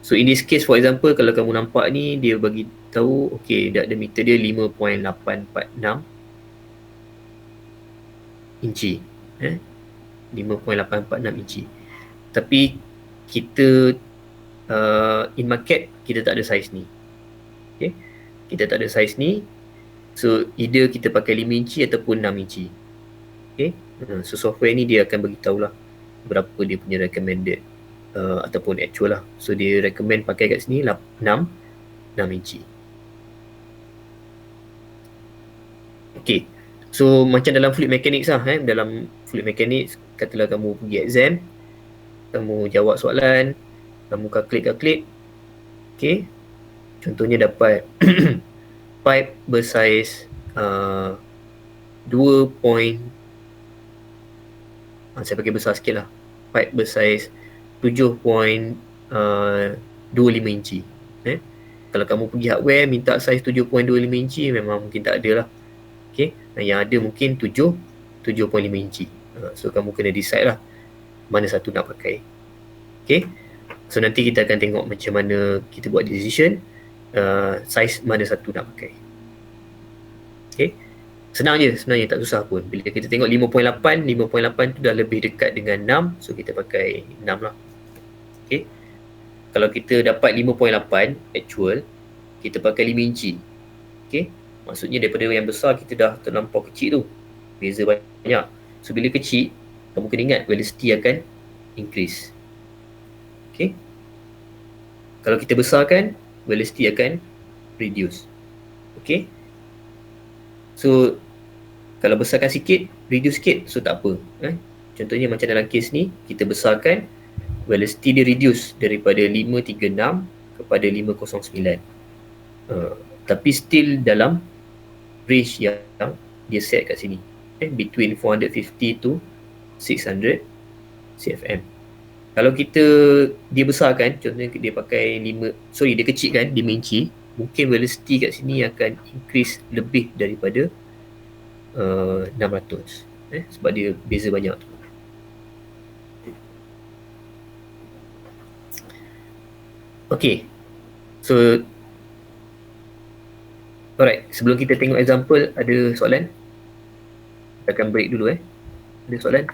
so in this case for example, kalau kamu nampak ni, dia bagi tahu okay, dark diameter dia 5.846 inci. 5.846 inci. Tapi kita in market kita tak ada saiz ni. Okay, kita tak ada saiz ni. So either kita pakai 5 inci ataupun 6 inci. Okay, so software ni dia akan beritahu lah berapa dia punya recommended ataupun actual lah. So dia recommend pakai kat sini 6 inci. Okay, so macam dalam fluid mechanics lah, dalam fluid mechanics, katalah kamu pergi exam, kamu jawab soalan, kamu calculate, okay, contohnya dapat pipe bersaiz 2. Saya pakai besar sikit lah, pipe bersaiz 7.25 inci. Kalau kamu pergi hardware minta saiz 7.25 inci memang mungkin tak ada lah. Okay. Yang ada mungkin 7.5 inci. So kamu kena decide lah mana satu nak pakai. Okay. So nanti kita akan tengok macam mana kita buat decision saiz mana satu nak pakai. Okay. Senang je sebenarnya, tak susah pun. Bila kita tengok 5.8 tu dah lebih dekat dengan 6, so kita pakai 6 lah. Okay. Kalau kita dapat 5.8 actual, kita pakai 5 inci. Okay. Maksudnya daripada yang besar kita dah terlampau kecil tu, beza banyak. So bila kecil, kamu kena ingat velocity akan increase. Okay. Kalau kita besarkan, velocity akan reduce. Okay. So kalau besarkan sikit, reduce sikit, so tak apa. Contohnya macam dalam kes ni, kita besarkan, velocity dia reduce daripada 536 kepada 509. Tapi still dalam range yang dia set kat sini. Between 450 to 600 CFM. Kalau dia besarkan, contohnya dia pakai dia kecilkan 5 inci, mungkin velocity kat sini akan increase lebih daripada 600 sebab dia beza banyak tu. Okay. So alright, sebelum kita tengok example, ada soalan? Kita akan break dulu. Ada soalan?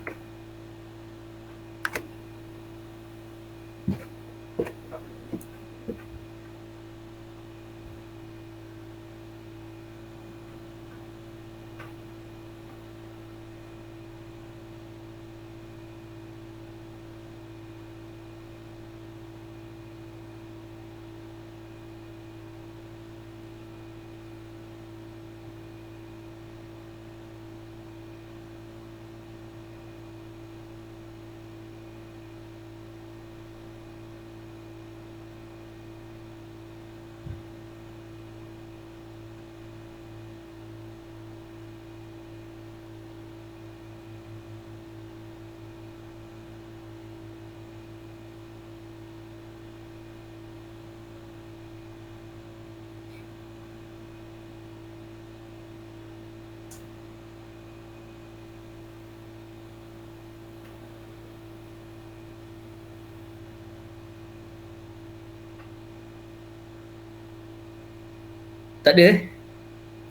Tak ada?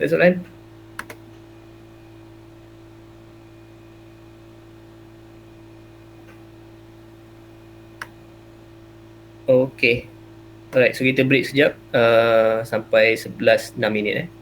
Tak ada soalan? Okay. Alright, so kita break sekejap sampai 11:06.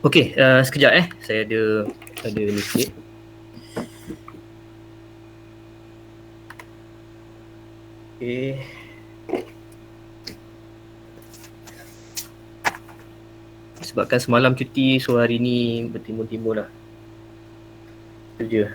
Okey, sekejap saya ada ni sikit. Okey. Sebabkan semalam cuti, so hari ni bertimbul-timbul lah. Itu je.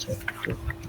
Sekejap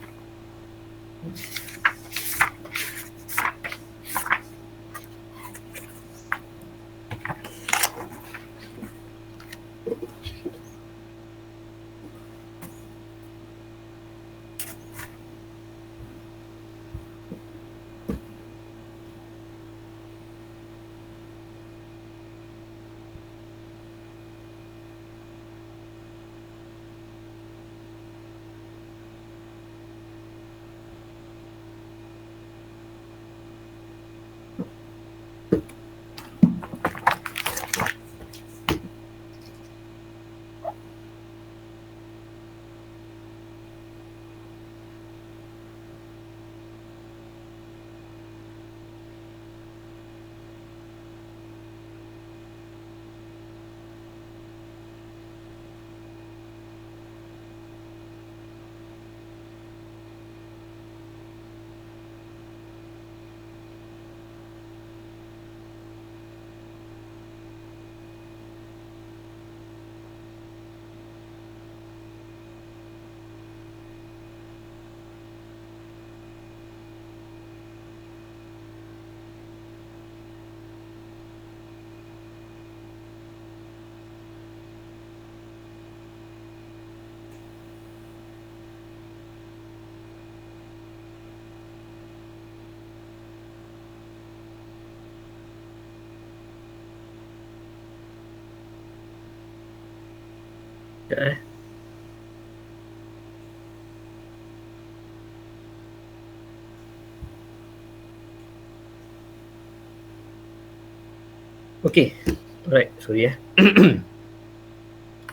Okey. Alright, sorry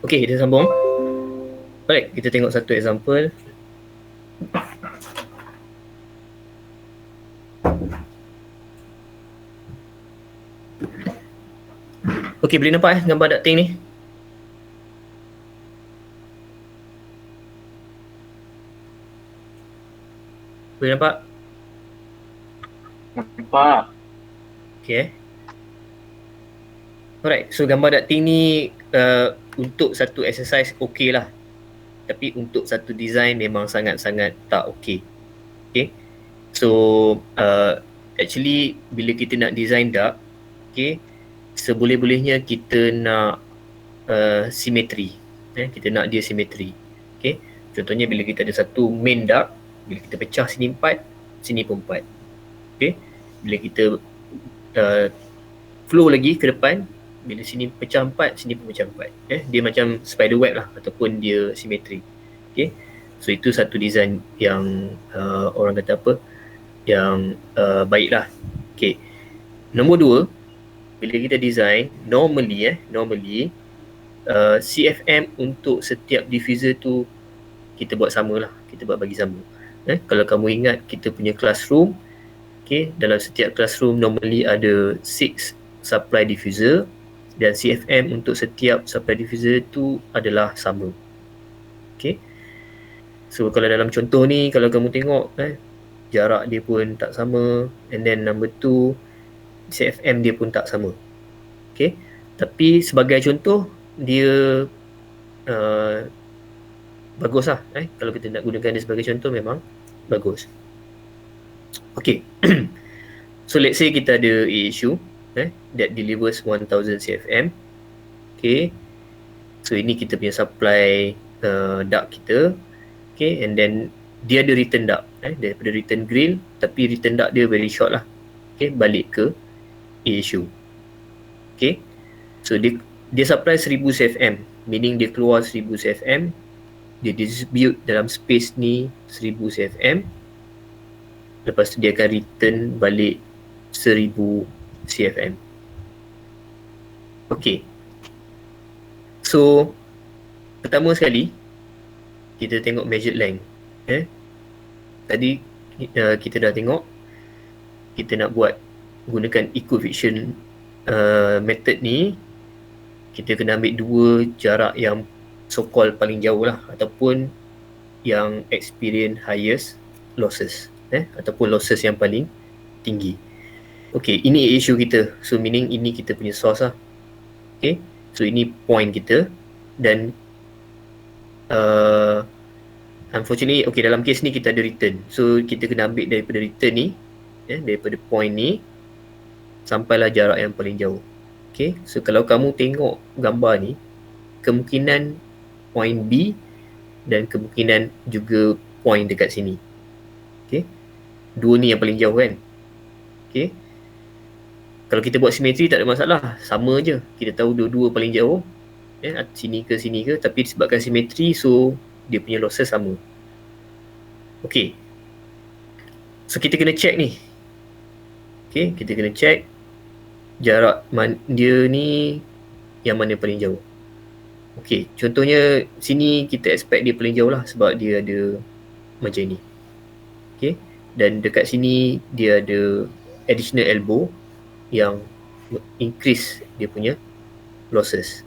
Okey, kita sambung. Alright, kita tengok satu example. Okey, boleh nampak gambar ducting ni? Boleh nampak? Nampak. Okay. Alright, so gambar ducting ni untuk satu exercise okey lah. Tapi untuk satu design memang sangat-sangat tak okey. Okay. So actually bila kita nak design duct, okay, seboleh-bolehnya kita nak simetri. Kita nak dia simetri. Okay. Contohnya bila kita ada satu main duct, bila kita pecah sini 4, sini pun 4. Okay. Bila kita flow lagi ke depan, bila sini pecah 4, sini pun pecah 4. Dia macam spider web lah ataupun dia simetri. Okay. So itu satu design yang orang kata apa, yang baik lah. Okay. Nombor 2, bila kita design, normally CFM untuk setiap diffuser tu kita buat sama lah, kita buat bagi sama. Kalau kamu ingat kita punya classroom, okay, dalam setiap classroom normally ada 6 supply diffuser dan CFM untuk setiap supply diffuser tu adalah sama. Okay. So kalau dalam contoh ni, kalau kamu tengok jarak dia pun tak sama, and then number 2 CFM dia pun tak sama. Okay. Tapi sebagai contoh dia bagus lah. Kalau kita nak gunakan dia sebagai contoh memang bagus. Okay. So let's say kita ada a issue that delivers 1000 CFM. Okay. So ini kita punya supply duct kita. Okay. And then dia ada return dark, daripada return green, tapi return dark dia very short lah. Okay, balik ke A issue. Okay, so dia supply 1000 CFM, meaning dia keluar 1000 CFM, dia distribute dalam space ni 1000 CFM, lepas tu dia akan return balik 1000 CFM. Okay, so pertama sekali kita tengok measured length. Tadi kita dah tengok kita nak buat gunakan equivalent method ni, kita kena ambil dua jarak yang so-called paling jauh lah, ataupun yang experience highest losses, ataupun losses yang paling tinggi. Okay, ini issue kita, so meaning ini kita punya source lah. Okay, so ini point kita, dan unfortunately, okay, dalam case ni kita ada return, so kita kena ambil daripada return ni, daripada point ni sampailah jarak yang paling jauh. Okay, so kalau kamu tengok gambar ni, kemungkinan point B dan kemungkinan juga point dekat sini. Okay, dua ni yang paling jauh kan. Okay, kalau kita buat simetri tak ada masalah, sama je, kita tahu dua-dua paling jauh, sini ke, tapi disebabkan simetri, so dia punya losses sama. Okay, so kita kena check ni. Okay, kita kena check jarak dia ni yang mana paling jauh. Okay, contohnya sini kita expect dia paling jauh lah, sebab dia ada macam ni. Okay, dan dekat sini dia ada additional elbow yang increase dia punya losses.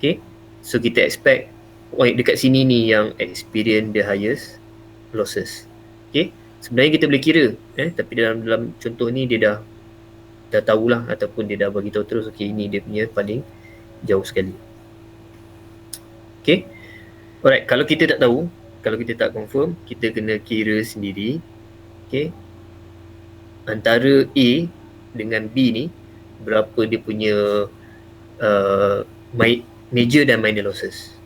Okay, so kita expect dekat sini ni yang experience the highest losses. Okay, sebenarnya kita boleh kira, tapi dalam contoh ni dia dah tahulah, ataupun dia dah bagi tahu terus, okay, ini dia punya paling jauh sekali. Okay, alright, kalau kita tak tahu, kalau kita tak confirm, kita kena kira sendiri. Okay, antara A dengan B ni berapa dia punya major dan minor losses.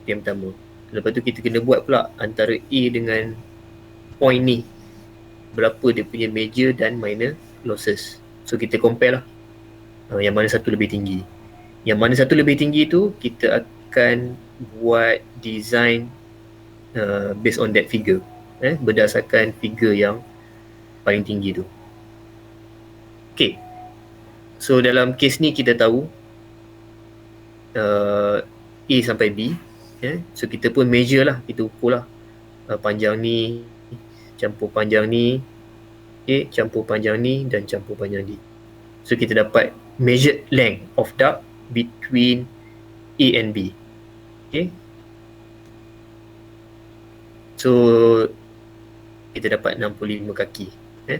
Yang pertama. Lepas tu kita kena buat pula antara A dengan point ni, berapa dia punya major dan minor losses. So kita compare lah, yang mana satu lebih tinggi. Yang mana satu lebih tinggi tu kita akan buat design based on that figure, berdasarkan figure yang paling tinggi tu. Okay, so dalam case ni kita tahu A sampai B, so kita pun measure lah, kita ukur lah, panjang ni campur panjang ni, campur panjang ni dan campur panjang ni. So kita dapat measured length of duct between A and B. Okay, so kita dapat 65 kaki,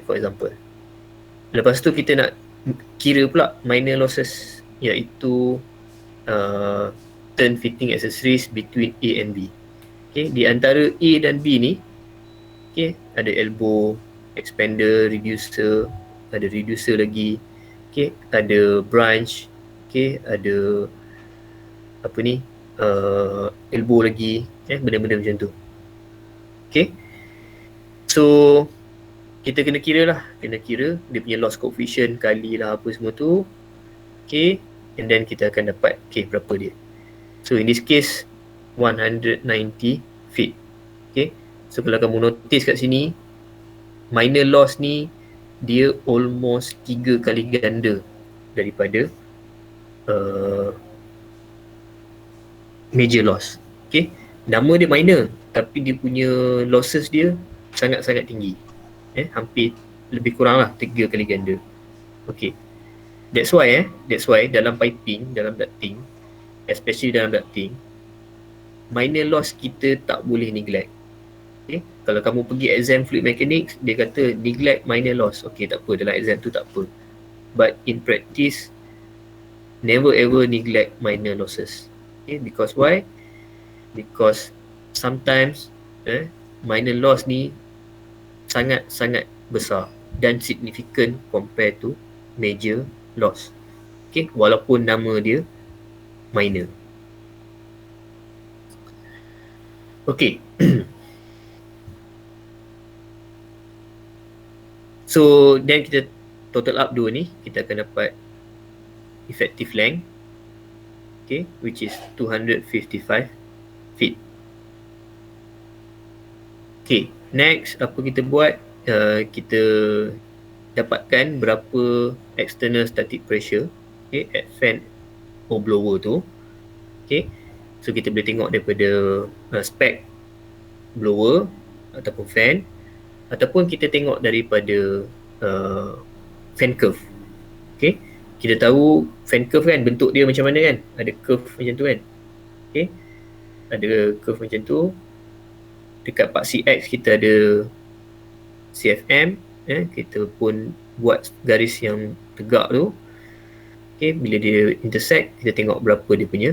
for example. Lepas tu kita nak kira pula minor losses, iaitu turn fitting accessories between A and B. Okay, di antara A dan B ni, okay, ada elbow, expander, reducer, ada reducer lagi, okay, ada branch, okay, ada apa ni, elbow lagi, benda-benda macam tu. Okay, so kita kena kira lah, dia punya loss coefficient kali lah apa semua tu. Okay, and then kita akan dapat, okay, berapa dia. So in this case 190 feet. Okay, so kalau kamu notice kat sini, minor loss ni dia almost 3 kali ganda daripada major loss. Okay, nama dia minor, tapi dia punya losses dia sangat-sangat tinggi, hampir lebih kurang lah 3 kali ganda. Okay, that's why dalam piping, dalam ducting, especially dalam ducting, minor loss kita tak boleh neglect. Okay, kalau kamu pergi exam fluid mechanics, dia kata neglect minor loss. Okay, tak apa, dalam exam tu tak apa, but in practice never ever neglect minor losses. Okay, because why? Because sometimes minor loss ni sangat-sangat besar dan significant compare to major loss. Okay, walaupun nama dia minor. Okay, So then kita total up dua ni, kita akan dapat effective length, okay, which is 255 feet. Okay, next apa kita buat, kita dapatkan berapa external static pressure, okay, at fan or blower tu. Okay, so kita boleh tengok daripada spec blower ataupun fan, ataupun kita tengok daripada fan curve. Okay, kita tahu fan curve kan, bentuk dia macam mana kan, ada curve macam tu kan. Okay, ada curve macam tu. Dekat part CX kita ada CFM, kita pun buat garis yang tegak tu. Okay, bila dia intersect, kita tengok berapa dia punya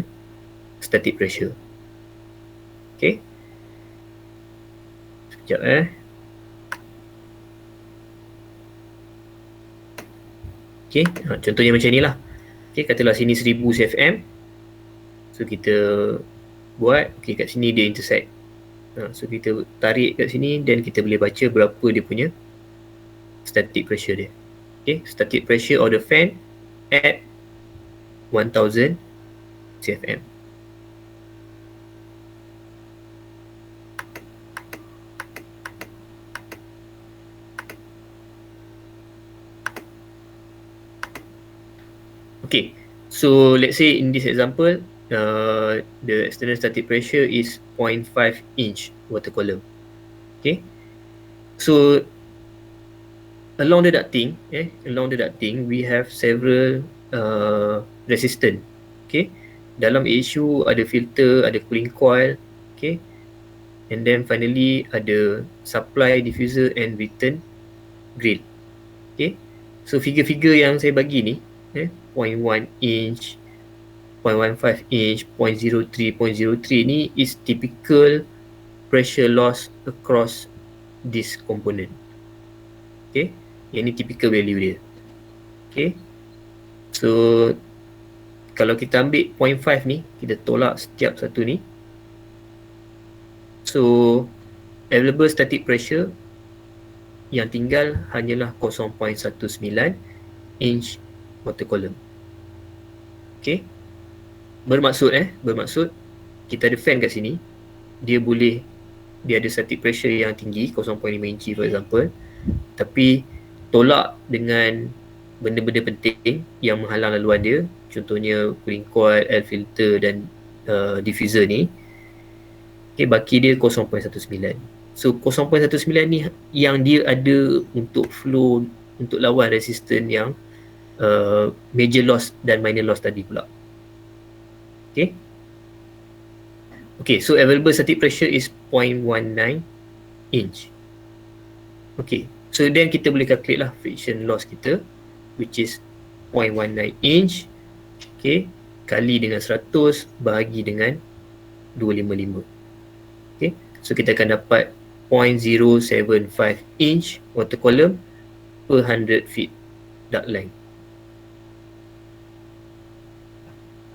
static pressure. Okay, sekejap Okay, contohnya macam ni lah. Okay, katalah sini 1000 CFM. So kita buat, okay, kat sini dia intersect. So kita tarik kat sini dan kita boleh baca berapa dia punya static pressure dia. Okay, static pressure of the fan at 1000 CFM. Okay, so let's say in this example, the external static pressure is 0.5 inch water column. Okay, so along the ducting, we have several resistant. Okay, dalam issue ada filter, ada cooling coil, okay, and then finally ada supply, diffuser and return grill. Okay, so figure-figure yang saya bagi ni, 0.1 inch, 0.15 inch, 0.03, 0.03 ni is typical pressure loss across this component. Okay, yang ni typical value dia. Okay, so kalau kita ambil 0.5 ni, kita tolak setiap satu ni, so available static pressure yang tinggal hanyalah 0.19 inch water column. Okay, bermaksud kita ada fan kat sini, dia ada static pressure yang tinggi 0.5 inci for example, tapi tolak dengan benda-benda penting yang menghalang laluan dia, contohnya cooling coil, air filter dan diffuser ni. Okay, baki dia 0.19. So 0.19 ni yang dia ada untuk flow, untuk lawan resistant yang major loss dan minor loss tadi pula. Okay, so available static pressure is 0.19 inch. Okay, so then kita boleh calculate lah friction loss kita, which is 0.19 inch, okay, kali dengan 100 bahagi dengan 255. Okay, so kita akan dapat 0.075 inch water column per 100 feet duct length.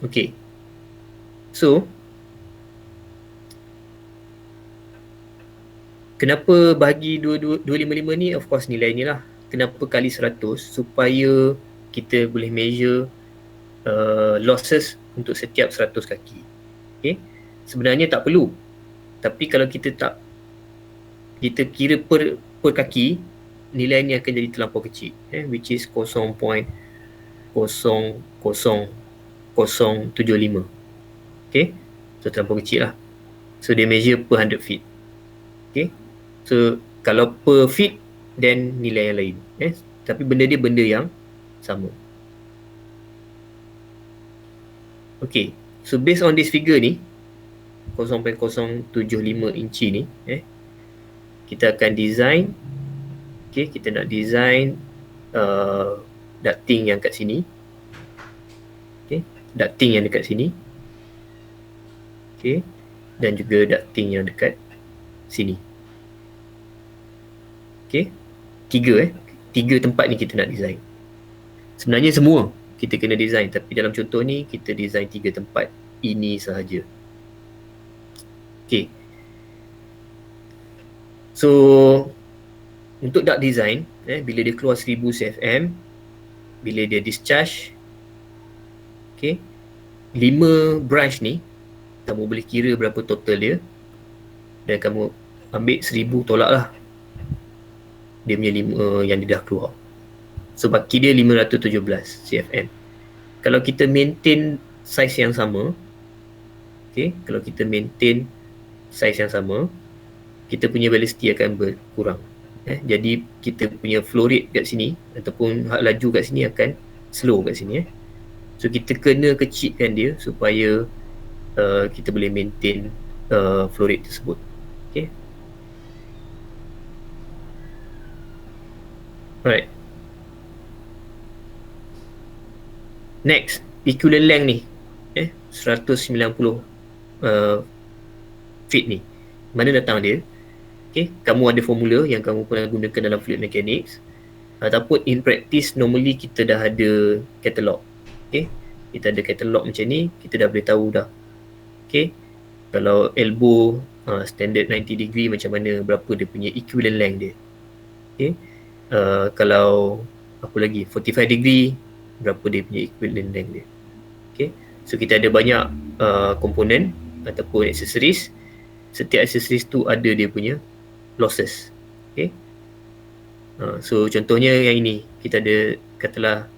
Okay, so kenapa bahagi 255 ni? Of course nilai ni lah. Kenapa kali 100? Supaya kita boleh measure losses untuk setiap 100 kaki. Okay, sebenarnya tak perlu, tapi kalau kita kira per kaki, nilai ni akan jadi terlampau kecil, which is 0.00075. Okay, so terlampau kecil lah. So dia measure per 100 feet. Okay, so kalau per feet then nilai yang lain, tapi benda dia benda yang sama. Okay, so based on this figure ni 0.075 inci ni, kita akan design. Okay, kita nak design ducting yang kat sini. Okay, ducting yang dekat sini. Okay, dan juga ducting yang dekat sini. Okay, tiga tempat ni kita nak design. Sebenarnya semua kita kena design, tapi dalam contoh ni kita design 3 tempat ini sahaja. Okay, so untuk duct design, bila dia keluar 1000 CFM, bila dia discharge, okay, 5 branch ni kamu boleh kira berapa total dia, dan kamu ambil 1000 tolak lah dia punya 5 yang dia dah keluar. So baki dia 517 CFM. Kalau kita maintain size yang sama, okay, kalau kita maintain size yang sama, kita punya velocity akan berkurang. Jadi kita punya flow rate kat sini ataupun laju kat sini akan slow kat sini. So kita kena kecilkan dia supaya kita boleh maintain flow rate tersebut. Okay. Alright. Next, equivalent length ni 190 feet ni. Mana datang dia? Okay, kamu ada formula yang kamu pernah gunakan dalam fluid mechanics ataupun in practice normally kita dah ada katalog. Okay, kita ada katalog macam ni, kita dah boleh tahu dah. Okay, kalau elbow standard 90 degree macam mana, berapa dia punya equivalent length dia. Okay, kalau apa lagi 45 degree, berapa dia punya equivalent length dia. Okay, so kita ada banyak komponen ataupun accessories. Setiap accessories tu ada dia punya losses. Okay, so contohnya yang ini, kita ada katalah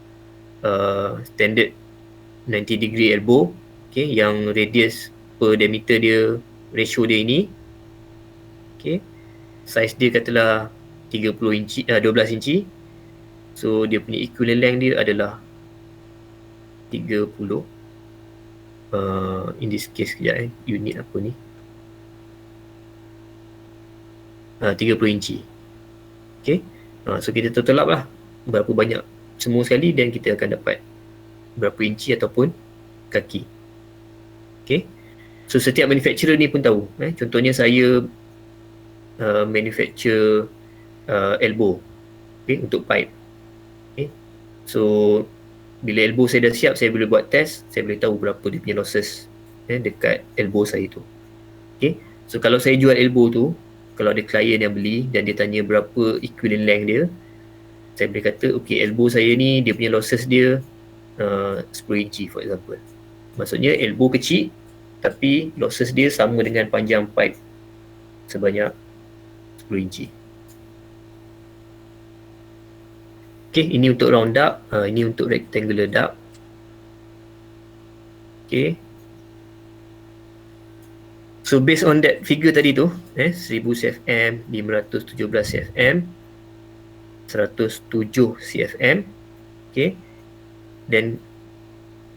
standard 90 degree elbow, okay, yang radius per diameter dia, ratio dia ini, okay, size dia katalah 30 inci, 12 inci. So dia punya equivalent length dia adalah 30 in this case kejap unit apa ni, 30 inci. Okay, so kita total up lah berapa banyak semua sekali dan kita akan dapat berapa inci ataupun kaki. Okay, so setiap manufacturer ni pun tahu. Contohnya saya manufacture elbow, okay, untuk pipe. Okay, so bila elbow saya dah siap, saya boleh buat test, saya boleh tahu berapa dia punya losses dekat elbow saya tu. Okay, so kalau saya jual elbow tu, kalau ada klien yang beli dan dia tanya berapa equivalent length dia, saya boleh kata, okay, elbow saya ni dia punya losses dia 10 inci for example. Maksudnya elbow kecil tapi losses dia sama dengan panjang pipe sebanyak 10 inci. Okay, ini untuk round duct, ini untuk rectangular duct. Okay, so based on that figure tadi tu, 1000 CFM, 517 CFM, 107 CFM, okay, then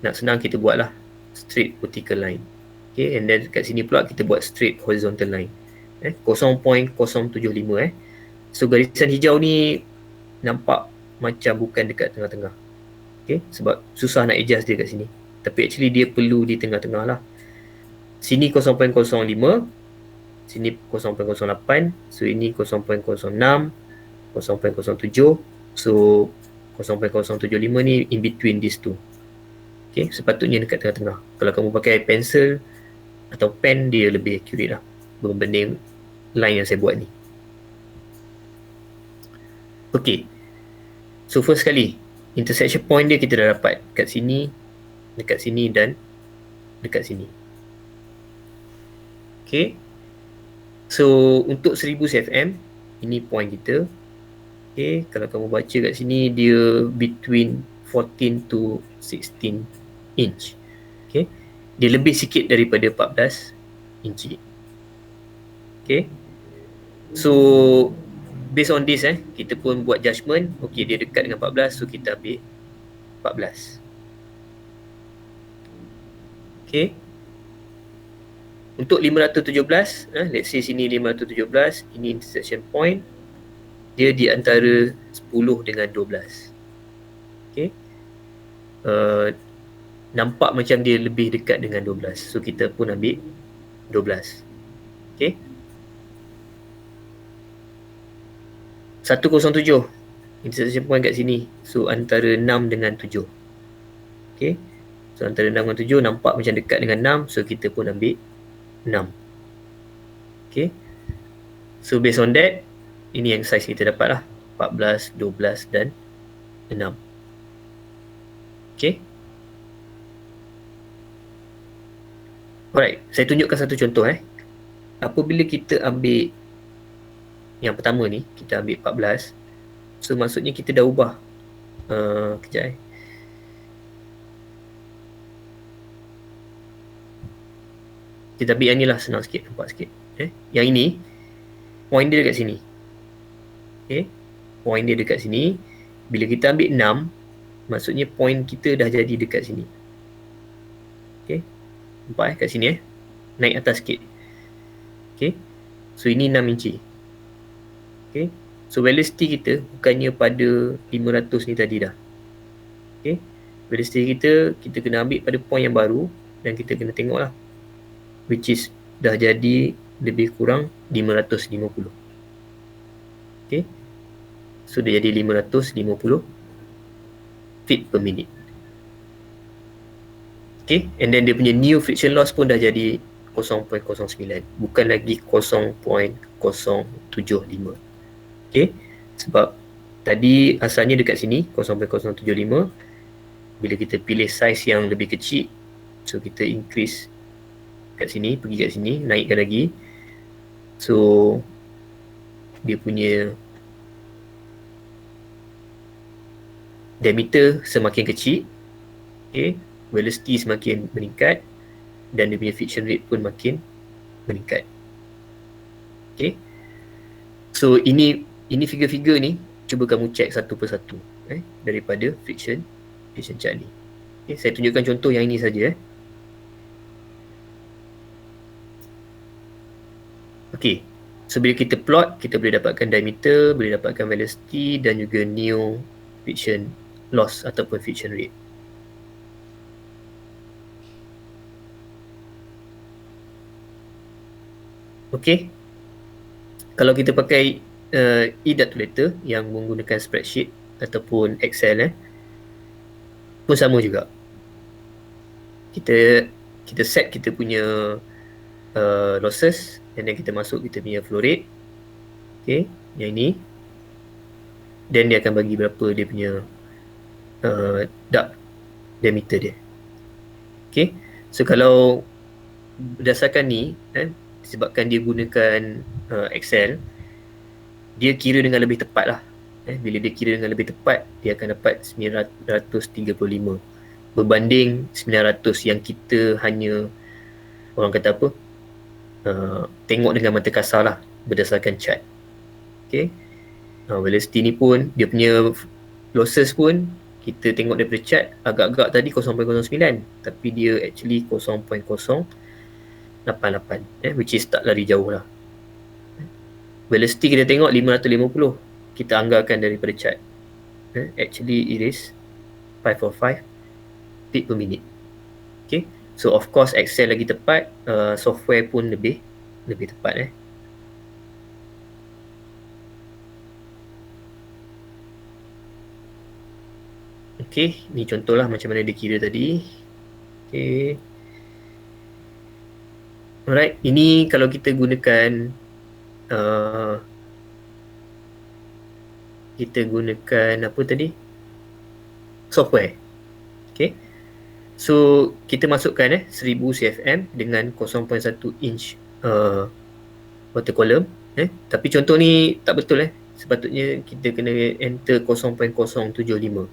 nak senang kita buatlah straight vertical line. Okay, and then kat sini pula kita buat straight horizontal line. 0.075. So garisan hijau ni nampak macam bukan dekat tengah-tengah. Okay, sebab susah nak adjust dia kat sini. Tapi actually dia perlu di tengah-tengah lah. Sini 0.05, sini 0.08, so ini 0.06, 0.07, so 0.075 ni in between these two. Okay, sepatutnya dekat tengah-tengah. Kalau kamu pakai pencil atau pen, dia lebih accurate lah berbanding line yang saya buat ni. Okay, so first sekali intersection point dia kita dah dapat kat sini, dekat sini dan dekat sini. Okay, so untuk 1000 CFM ini point kita. Okay, kalau kamu baca kat sini dia between 14 to 16 inch. Okay, dia lebih sikit daripada 14 inci. Okay, so based on this kita pun buat judgement. Okay, dia dekat dengan 14, so kita ambil 14. Okay, untuk 517, let's say sini 517, ini intersection point, dia di antara 10 dengan 12. Okay, nampak macam dia lebih dekat dengan 12, so kita pun ambil 12. Okay, 107 intersection point kat sini, so antara 6 dengan 7. Okay, so antara 6 dengan 7 nampak macam dekat dengan 6, so kita pun ambil 6. Okay, so based on that Ini yang size kita dapat lah, 14, 12 dan 6. Okay. Alright, saya tunjukkan satu contoh. Apabila kita ambil yang pertama ni, kita ambil 14, so maksudnya kita dah ubah. Kejap kita ambil yang ni lah, senang sikit, nampak sikit. Yang ini, point dia dekat sini. Point dia dekat sini. Bila kita ambil 6, maksudnya point kita dah jadi dekat sini. Nampak kat sini naik atas sikit. So ini 6 inci. So velocity kita bukannya pada 500 ni tadi dah. Velocity kita kena ambil pada point yang baru dan kita kena tengok lah, which is dah jadi lebih kurang 550. So dia jadi 550 feet per minute. And then dia punya new friction loss pun dah jadi 0.09, bukan lagi 0.075. Sebab tadi asalnya dekat sini 0.075. Bila kita pilih size yang lebih kecil, so kita increase kat sini, pergi kat sini, naikkan lagi. So dia punya diameter semakin kecil, velocity semakin meningkat dan dia punya friction rate pun makin meningkat. So ini figure-figure ni cuba kamu check satu persatu daripada friction chart ni. Saya tunjukkan contoh yang ini saja. So bila kita plot, kita boleh dapatkan diameter, boleh dapatkan velocity dan juga new friction loss ataupun friction rate. Kalau kita pakai e-calculator yang menggunakan spreadsheet ataupun Excel pun sama juga. Kita set kita punya losses and then kita masuk kita punya flow rate. Yang ini, dan dia akan bagi berapa dia punya duct diameter dia. So kalau berdasarkan ni, disebabkan dia gunakan Excel, dia kira dengan lebih tepat lah. Bila dia kira dengan lebih tepat, dia akan dapat 935 berbanding 900 yang kita hanya, orang kata apa, tengok dengan mata kasar lah berdasarkan chart. Velocity ni pun, dia punya losses pun kita tengok daripada chart, agak-agak tadi 0.09, tapi dia actually 0.088, which is tak lari jauh lah. Velocity kita tengok 550, kita anggarkan daripada chart, actually it is 545 feet per minute. So of course Excel lagi tepat, software pun lebih tepat. Ni contohlah macam mana dia kira tadi. Alright, ini kalau kita gunakan apa tadi? Software. So kita masukkan 1000 CFM dengan 0.1 inch water column. Tapi contoh ni tak betul. Sepatutnya kita kena enter 0.075.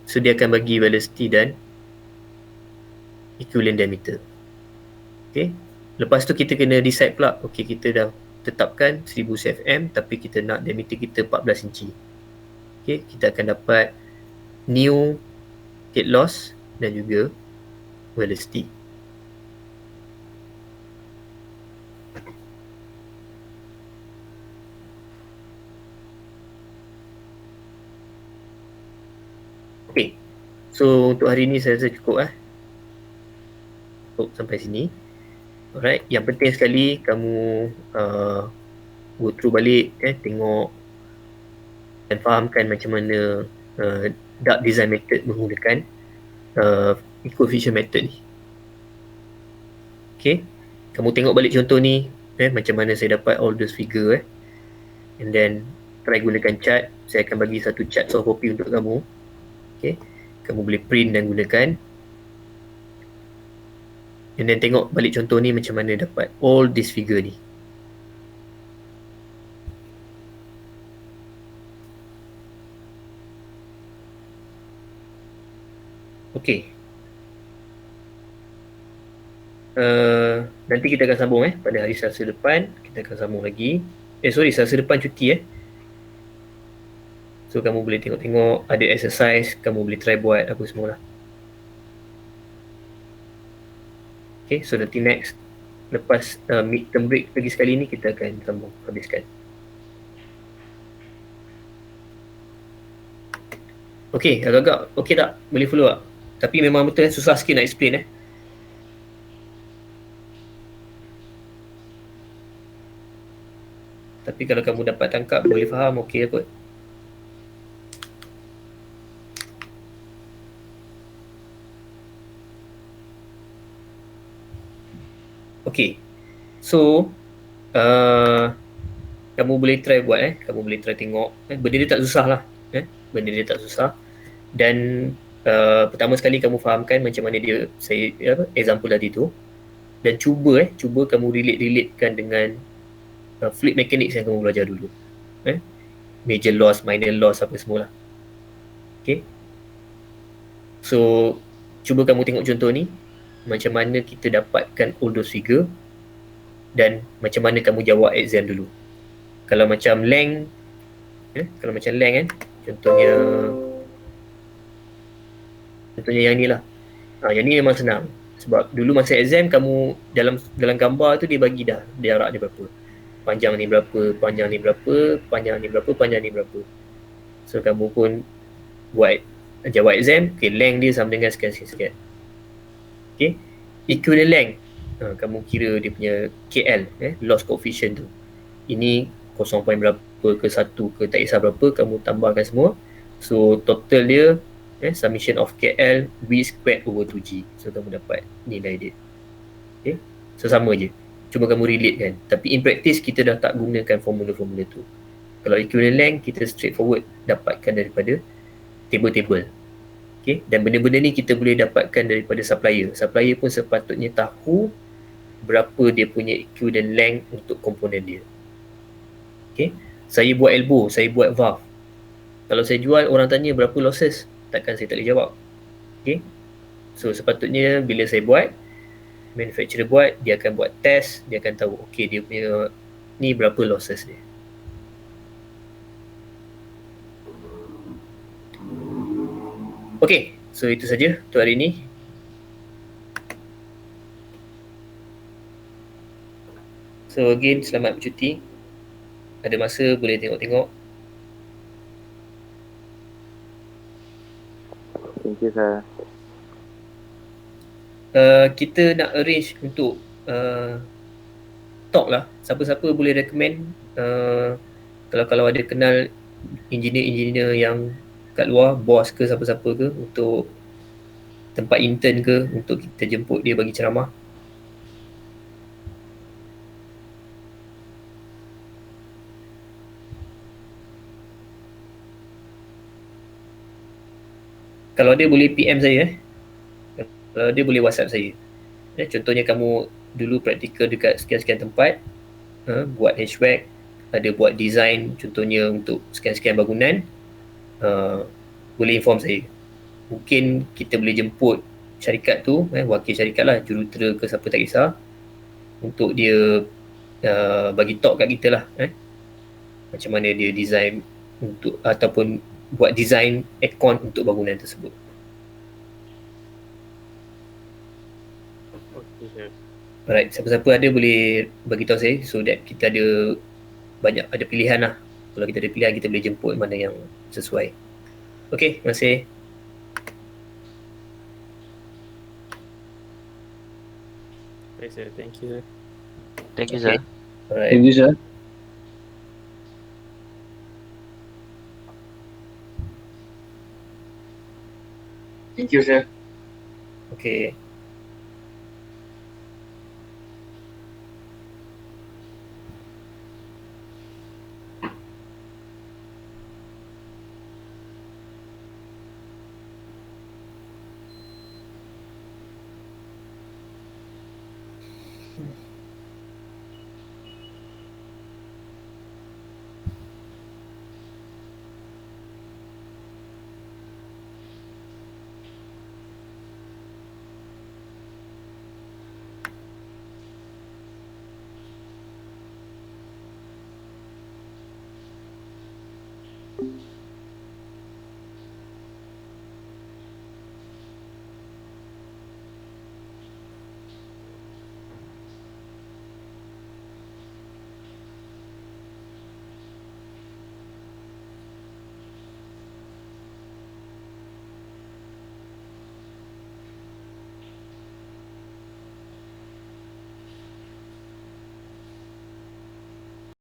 So dia akan bagi velocity dan equivalent diameter. Lepas tu kita kena decide pula, kita dah tetapkan 1000 CFM tapi kita nak diameter kita 14 inci. Kita akan dapat new head loss dan juga velocity. So untuk hari ni saya rasa cukup sampai sini. Alright, yang penting sekali kamu go through balik, tengok dan fahamkan macam mana duct design method menggunakan equal friction method ni. Kamu tengok balik contoh ni, macam mana saya dapat all those figure and then try gunakan chart. Saya akan bagi satu chart soft copy untuk kamu. Okay, kamu boleh print dan gunakan, and then tengok balik contoh ni macam mana dapat all this figure ni. Okay, nanti kita akan sambung pada hari Selasa depan. Kita akan sambung lagi. Selasa depan cuti So kamu boleh tengok-tengok, ada exercise, kamu boleh try buat apa semua lah. Okay, so nanti next, lepas mid-term break lagi sekali ni, kita akan sambung, habiskan. Okay, agak-agak okay tak? Boleh follow tak? Tapi memang betul susah sikit nak explain Tapi kalau kamu dapat tangkap, boleh faham, okey kot. Okey. So, kamu boleh try buat kamu boleh try tengok. Benda dia tak susah lah. Benda dia tak susah. Dan pertama sekali kamu fahamkan macam mana dia, example tadi tu. Dan cuba kamu relate-relatekan dengan fluid mechanics yang kamu belajar dulu. Major loss, minor loss, apa semua lah. Okay. So, cuba kamu tengok contoh ni. Macam mana kita dapatkan all those figure. Dan macam mana kamu jawab exam dulu. Kalau macam length, contohnya yang ni lah. Yang ni memang senang. Sebab dulu masa exam kamu dalam gambar tu dia bagi dah jarak dia berapa. Panjang ni berapa, panjang ni berapa, panjang ni berapa, panjang ni berapa. So kamu pun buat jawab exam, okay, length dia sama dengan sekian. Okay, equivalent length, kamu kira dia punya KL, loss coefficient tu. Ini 0. berapa ke 1 ke tak kisah berapa, kamu tambahkan semua. So total dia summation of KL V squared over 2G. So kamu dapat nilai dia. Okay, so sama je. Cuma kamu relate kan. Tapi in practice kita dah tak gunakan formula-formula tu. Kalau equivalent length, kita straightforward dapatkan daripada table-table. Okay, dan benda-benda ni kita boleh dapatkan daripada supplier. Supplier pun sepatutnya tahu berapa dia punya equivalent length untuk komponen dia. Okay, saya buat elbow, saya buat valve. Kalau saya jual, orang tanya berapa losses, takkan saya tak boleh jawab. Okay, so sepatutnya bila saya buat, manufacturer buat, dia akan buat test, dia akan tahu okay, dia punya ni berapa losses dia. Okay, so itu saja untuk hari ini. So again, selamat bercuti. Ada masa boleh tengok-tengok. Thank you, sir. Kita nak arrange untuk talk lah. Siapa-siapa boleh recommend kalau ada kenal engineer yang kat luar, bos ke siapa-siapa ke, untuk tempat intern ke, untuk kita jemput dia bagi ceramah. Kalau dia boleh PM saya, kalau dia boleh WhatsApp saya. Contohnya kamu dulu praktikal dekat sekian-sekian tempat, buat HVAC, ada buat design contohnya untuk sekian-sekian bangunan, boleh inform saya. Mungkin kita boleh jemput syarikat tu, wakil syarikat lah, jurutera ke siapa tak kisah, untuk dia bagi talk kat kita lah, macam mana dia design untuk, ataupun buat design aircon untuk bangunan tersebut. Alright, siapa-siapa ada boleh bagi tahu saya, so that kita ada pilihan lah. Kalau kita ada pilihan, kita boleh jemput mana yang sesuai. Okay, terima kasih. Okay, sir. Thank you. Thank you, sir. Alright. Thank you, sir. Thank you, sir. Okay.